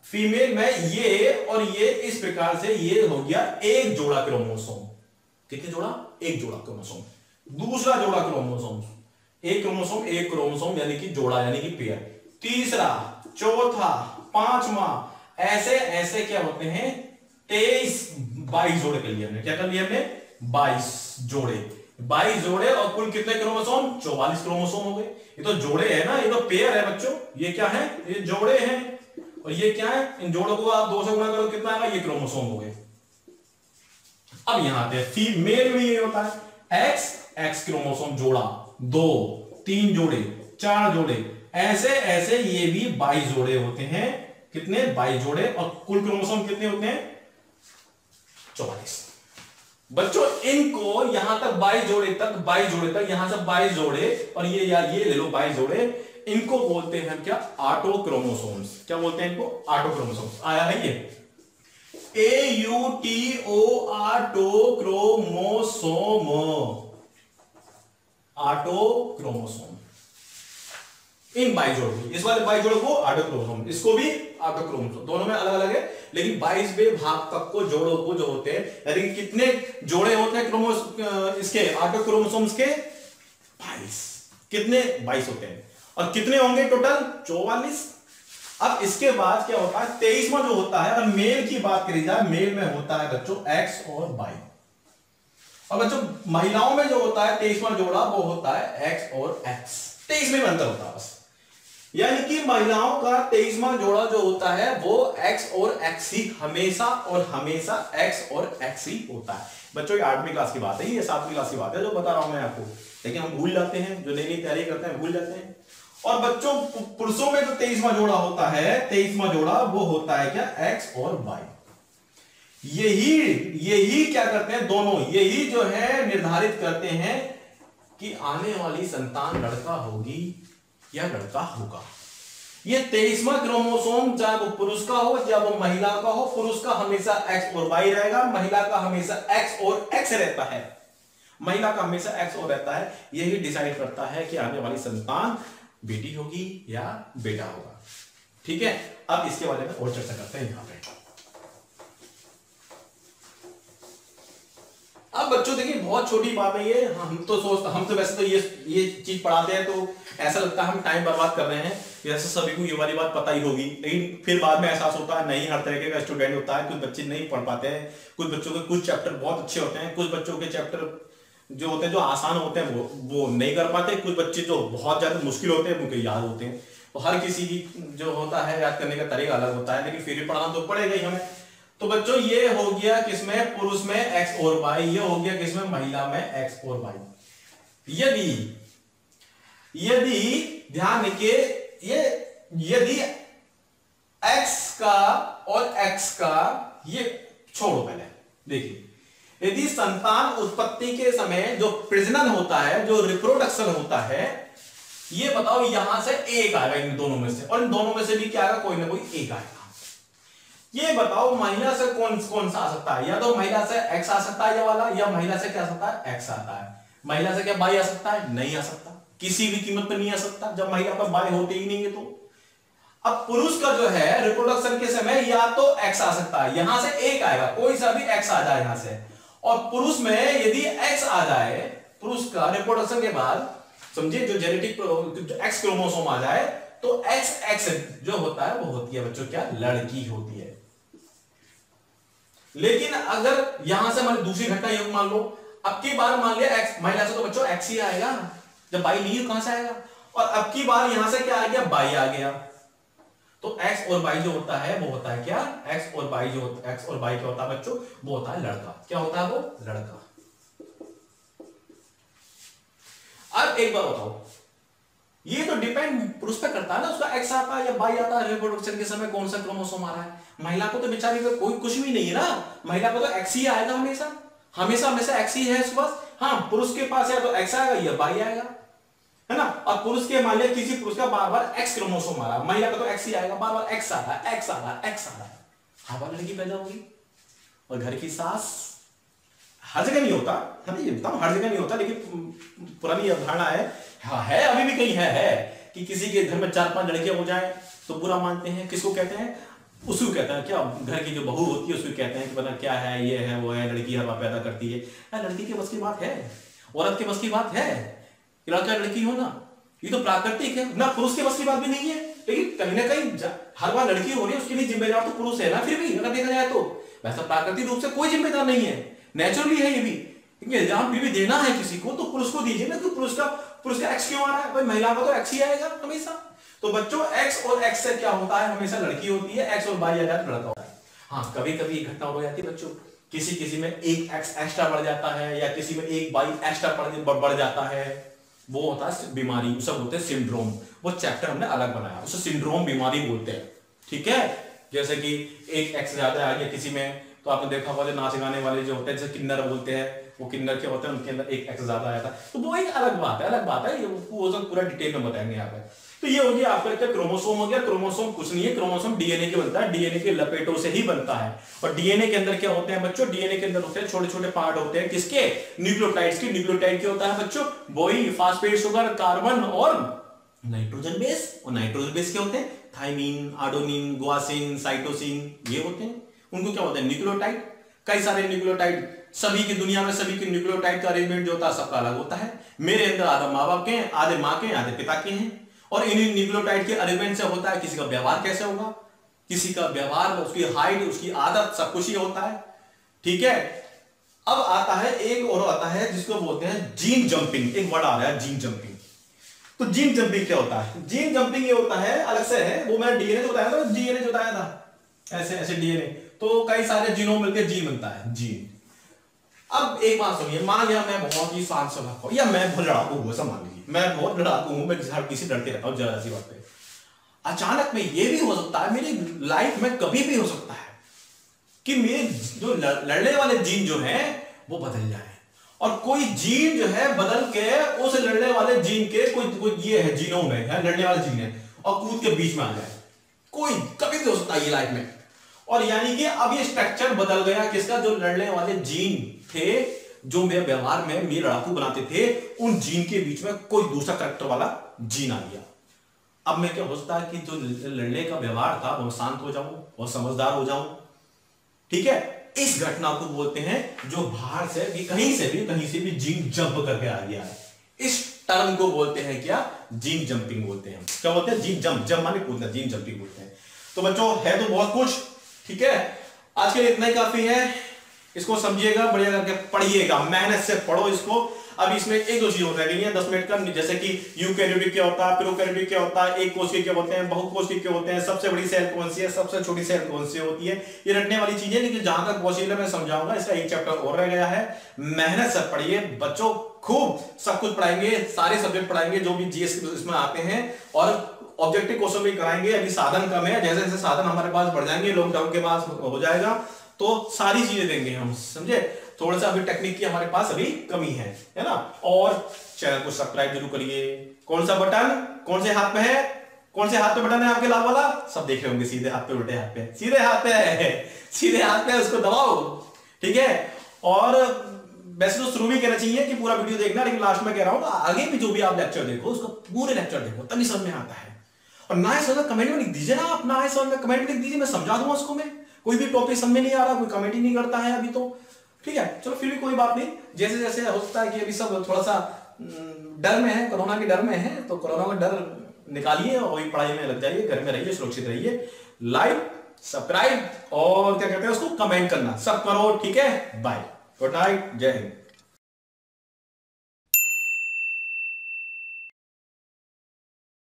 फीमेल में ये और ये इस प्रकार से ये हो गया एक जोड़ा क्रोमोसोम। कितने जोड़ा? एक जोड़ा क्रोमोसोम। दूसरा जोड़ा क्रोमोसोम, एक क्रोमोसोम यानी कि जोड़ा यानी कि पेयर। तीसरा, चौथा, पांचवा, ऐसे ऐसे क्या होते हैं 22 जोड़े कर लिए हमने। क्या कर लिया हमने? 22 जोड़े। 22 जोड़े और कुल कितने क्रोमोसोम? 44 क्रोमोसोम हो गए। ये तो जोड़े है ना, ये तो पेयर है बच्चों। ये क्या है? ये जोड़े हैं। और ये क्या है? इन जोड़ों को आप 2 से गुणा करो, कितना आएगा? ये क्रोमोसोम हो गए। अब यहां आते हैं फीमेल में ये होता है एक्स क्रोमोसोम जोड़ा, 2, 3 जोड़े, 4 जोड़े, ऐसे ऐसे ये भी 22 जोड़े होते हैं। कितने? 22 जोड़े। और कुल क्रोमोसोम कितने होते हैं? 44। बच्चों इनको यहां तक 22 जोड़े तक यहां से 22 जोड़े और ये ले लो 22 जोड़े, इनको बोलते हैं क्या? ऑटोक्रोमोसोम्स। क्या बोलते हैं इनको? ऑटोक्रोमोसोम्स। आया है ये AUTO, ऑटोक्रोमोसोम। ऑटोक्रोमोसोम इन 22 जोड़ों को, इस वाले 22 जोड़ों को ऑटोक्रोमोसोम, इसको भी ऑटोक्रोमोसोम। दोनों में अलग अलग है, लेकिन 22वें भाग तक को जोड़ों को जो होते हैं, यानी कितने जोड़े होते हैं इसके ऑटोक्रोमोसोम्स के? 22। कितने? 22 होते हैं। और कितने होंगे टोटल? 44। अब इसके बाद क्या होता है? 23वां जो होता है, अगर मेल की बात करी जाए, मेल में होता है बच्चों X और Y। और बच्चों महिलाओं में जो होता है 23वां जोड़ा, वो होता है X और X। 23 में अंतर होता है बस। यानी कि महिलाओं का 23वां जोड़ा जो होता है वो X और X ही हमेशा और हमेशा X और X ही होता है। बच्चों ये 8वीं क्लास की बात है, ये 7वीं क्लास की बात है जो बता रहा हूं मैं आपको, लेकिन हम भूल जाते हैं, जो नई नई तैयारी करते हैं भूल जाते हैं। और बच्चों पुरुषों में जो 23वां जोड़ा होता है, 23वां जोड़ा वो होता है क्या, X और Y। यही क्या करते हैं, दोनों यही जो है निर्धारित करते हैं कि आने वाली संतान लड़का होगी या लड़का होगा। ये 23वां क्रोमोसोम चाहे वो पुरुष का हो या वो महिला का हो, पुरुष का हमेशा X और Y रहेगा, महिला का हमेशा X और X रहता है, महिला का हमेशा X और रहता है। यही डिसाइड करता है कि आने वाली संतान बेटी होगी या बेटा होगा। ठीक है, अब इसके बारे में और चर्चा करते हैं यहां पे। अब बच्चों देखिए बहुत छोटी बात है ये, हम तो वैसे तो ये चीज पढ़ाते हैं तो ऐसा लगता है हम टाइम बर्बाद कर रहे हैं, जैसे सभी को ये वाली बात पता ही होगी, लेकिन फिर बाद में एहसास होता है नहीं, हर तरीके का स्टूडेंट होता है, कुछ बच्चे नहीं पढ़ पाते हैं, कुछ बच्चों के कुछ चैप्टर बहुत अच्छे होते हैं, कुछ बच्चों के चैप्टर जो होते हैं जो आसान होते हैं वो नहीं कर पाते, कुछ बच्चे जो बहुत ज्यादा मुश्किल होते हैं उनके याद होते हैं। तो हर किसी की जो होता है याद करने का तरीका अलग होता है, लेकिन फिर भी पढ़ाना तो पड़ेगा ही हमें। तो बच्चों ये हो गया किसमें, पुरुष में X और Y, ये हो गया किसमें, महिला में X और Y। यदि ध्यान रखिए, यदि X का और X का, ये छोड़ो पहले, देखिए यदि संतान उत्पत्ति के समय जो प्रजनन होता है, जो रिप्रोडक्शन होता है, ये बताओ यहां से एक आएगा इन दोनों में से, और इन दोनों में से भी क्या आएगा, कोई ना कोई एक आएगा। ये बताओ महिला से कौन सा आ सकता है, या तो महिला से X आ सकता है ये वाला, या महिला से क्या आ सकता है, X आता है। महिला से क्या Y आ सकता है, नहीं आ सकता, किसी भी कीमत पर नहीं आ सकता, जब महिला पर Y होते ही नहीं है। तो अब पुरुष का जो है रिप्रोडक्शन के समय या तो X आ सकता है, यहां से एक आएगा, कोई सा भी X आ जाए यहां से, और पुरुष में यदि X आ जाए, पुरुष का रिप्रोडक्शन के बाद समझिए जो जेनेटिक X क्रोमोसोम आ जाए, तो XX जो होता है वो होती है बच्चों क्या, लड़की होती है। लेकिन अगर यहां से मान दूसरी घटना योग मान लो, अब की बार मान लिया X, महिला से तो बच्चों X ही आएगा, जब Y नहीं है कहां से आएगा, और अब की बार यहां से क्या आ गया, Y आ गया, तो X और Y जो होता है वो होता है क्या, X और Y जो होता है, X और Y क्या होता है बच्चों, वो होता है लड़का। क्या होता है वो, लड़का। अब एक बार बताओ, ये तो डिपेंड पुरुष पे करता है ना, उसका X आता है या Y आता है, रिप्रोडक्शन के समय कौन सा क्रोमोसोम आ रहा है। महिला को तो बेचारी का कोई कुछ भी नहीं है ना, महिला को तो X ही आएगा हमेशा, हमेशा हमेशा X ही है उसके पास। हाँ, पुरुष के पास या तो X आएगा या Y आएगा, है ना। और पुरुष के मान लिया किसी पुरुष का बार बार X क्रोमोसोम आ रहा है, महिला का तो X ही आएगा, बार बार X आ रहा है, X आ रहा है, X आ रहा है, हवा लड़की पैदा होगी। और घर की सास, हर जगह नहीं होता, हर जगह नहीं होता, लेकिन पुरानी अवधारणा है अभी भी कहीं है कि किसी के घर में 4-5 लड़कियां हो जाए तो बुरा मानते हैं। किसको कहते हैं, उसको कहते हैं क्या, घर की जो बहू होती है उसको कहते हैं कि पता क्या है, ये है वो है, लड़की हवा पैदा करती है। लड़की के बस की बात है, औरत के बस की बात है, लड़का लड़की हो ना, ये तो प्राकृतिक है ना, पुरुष के बस की बात भी नहीं है। लेकिन कहीं ना कहीं हर बार लड़की हो रही है, उसके लिए जिम्मेदार तो पुरुष है ना। फिर भी अगर देखा जाए तो वैसा प्राकृतिक रूप से कोई जिम्मेदार नहीं है, नेचुरली है ये भी। इल्जाम फिर भी देना है किसी को तो पुरुष को दीजिए ना, कि पुरुष का X क्यों आ रहा है, भाई महिला का तो X ही आएगा हमेशा। तो बच्चों X और X से क्या होता है, हमेशा लड़की होती है, X और Y आ जाए तो लड़का होता है। हाँ, कभी कभी घटना हो जाती है बच्चों, किसी में एक X एक्स्ट्रा बढ़ जाता है या किसी में एक Y एक्स्ट्रा बढ़ जाता है, वो होता है बीमारी, उसे बोलते हैं सिंड्रोम। वो चैप्टर हमने अलग बनाया, उसे सिंड्रोम बीमारी बोलते हैं। ठीक है, जैसे कि एक X ज्यादा आ गया किसी में, तो आपने देखा होगा जो नाच गाने वाले जो होते हैं, जैसे किन्नर बोलते हैं, वो किन्नर के होते हैं, उनके अंदर एक X ज्यादा आया था, तो वो एक अलग बात है, वो सब पूरा डिटेल में बताएंगे यहाँ पे। तो ये हो गया आपका क्या, क्रोमोसोम हो गया। क्रोमोसोम कुछ नहीं है, क्रोमोसोम डीएनए के बनता है, डीएनए के लपेटों से ही बनता है। और डीएनए के अंदर क्या होते हैं बच्चों, डीएनए के अंदर होते हैं छोटे छोटे पार्ट होते हैं, किसके, न्यूक्लियोटाइड्स के। न्यूक्लियोटाइड क्या होता है बच्चों, वही फास्फेट, शुगर, कार्बन और नाइट्रोजन बेस। और नाइट्रोजन बेस क्या होते हैं, थाइमिन, आडोनिन, गुआसिन, साइटोसिन, ये होते हैं। उनको क्या होता है, न्यूक्लियोटाइड। कई सारे न्यूक्लियोटाइड, सभी की दुनिया में सभी के न्यूक्लियोटाइड का अरेंजमेंट जो होता है सबका अलग होता है। मेरे अंदर आधा माँ बाप के हैं, आधे माँ के, आधे पिता के हैं। और इन न्यूक्लियोटाइड के अरेंजमेंट से होता है किसी का व्यवहार कैसे होगा, किसी का व्यवहार, उसकी हाइट, उसकी आदत, सब कुछ ही होता है। ठीक है, अब आता है एक और आता है जिसको बोलते हैं जीन जंपिंग। एक वर्ड आ रहा है जीन जंपिंग। तो जीन जंपिंग क्या होता है? जीन जंपिंग ये होता है, अलग से है, वो मैंने डीएनए जो बताया था, डीएनए जो बताया था, ऐसे ऐसे डीएनए, तो कई सारे जीनों मिलकर जीन बनता है, जीन। अब एक बात सुनिए, मान लिया मैं बहुत ही शांत स्वभाव हूं, या मैं बहुत लड़ाकू हूं, ऐसा मान लीजिए, मैं बहुत लड़ाकू हूं, मैं हर किसी डरते रहता हूं जरा सी बात पे। अचानक में ये भी हो सकता है, मेरी लाइफ में कभी भी हो सकता है कि मेरे जो लड़ने वाले जीन जो है वो बदल जाए, और कोई जीन जो है बदल के उस लड़ने वाले जीन के कोई ये है, जीनों में है लड़ने वाला जीन है, और कूद के बीच में आ जाए। कोई कभी भी हो सकता है ये लाइफ में। और यानी कि अब ये स्ट्रक्चर बदल गया किसका? जो लड़ने वाले जीन थे, जो मेरे व्यवहार में मेरे लड़ाकू बनाते थे, उन जीन के बीच में कोई दूसरा करेक्टर वाला जीन आ गया। अब मैं क्या हो सकता है कि जो लड़ने का व्यवहार था वो शांत हो जाऊं और समझदार हो जाऊं, ठीक है। इस घटना को बोलते हैं जो बाहर से भी कहीं से भी जीन जंप करके आ गया है। इस टर्म को बोलते हैं क्या? जीन जंपिंग बोलते हैं। क्या बोलते हैं? जीन जंप, जंप माने कूदना, जीन जंपिंग बोलते हैं। तो बच्चों है तो बहुत कुछ, ठीक है। आज के लिए इतना ही काफी है। इसको समझिएगा, बढ़िया करके पढ़िएगा, मेहनत से पढ़ो इसको। अब इसमें एक दो चीजें रह गई हैं 10 मिनट का, जैसे कि यूकैरियोटिक क्या होता है, प्रोकैरियोटिक क्या होता है, एक कोशिका क्या होते हैं, बहुकोशिकीय क्या होते हैं, सबसे बड़ी सेल कौन सी है, सबसे छोटी सेल कौन सी होती है, ये रटने वाली चीजें। लेकिन जहां तक पॉसिबल है मैं समझाऊंगा। इसका एक चैप्टर और रह गया है, मेहनत से पढ़िए बच्चों, खूब सब कुछ पढ़ाएंगे, सारे सब्जेक्ट पढ़ाएंगे जो भी जीएस इसमें आते हैं, और ऑब्जेक्टिव क्वेश्चन भी कराएंगे। अभी साधन कम है, जैसे जैसे साधन हमारे पास बढ़ जाएंगे, लॉकडाउन के बाद हो जाएगा, तो सारी चीजें देंगे हम, समझे। थोड़ा सा अभी टेक्निक की हमारे पास अभी कमी है ना। और चैनल को सब्सक्राइब जरूर करिए। कौन सा बटन कौन से हाथ पे है, कौन से हाथ पे बटन है आपके लाल वाला? सब देख रहे होंगे, सीधे हाथ पे, उल्टे हाथ पे, सीधे हाथ पे है, सीधे हाथ पे, उसको दबाओ, ठीक है। और वैसे तो शुरू भी कहना चाहिए कि पूरा वीडियो देखना, लेकिन लास्ट में कह रहा हूं आगे भी जो भी आप लेक्चर देखो उसको पूरे लेक्चर देखो, तभी समझ में आता है। और ना है समझ कमेंट में लिख दीजिए ना, आप ना है समझ में कमेंट में लिख दीजिए, मैं समझा दूंगा उसको। मैं कोई भी टॉपिक समझ में नहीं आ रहा, कोई कमेंट ही नहीं करता है अभी तो, ठीक है। चलो फिर भी कोई बात नहीं, जैसे जैसे हो सकता है कि अभी सब थोड़ा सा डर में है, कोरोना के डर में है, तो कोरोना का डर निकालिए और वही पढ़ाई में लग जाइए, घर में रहिए, सुरक्षित रहिए। लाइक, सब्सक्राइब और क्या कहते हैं उसको, कमेंट करना सब करो, ठीक है। बाय, गुड नाइट, जय हिंद।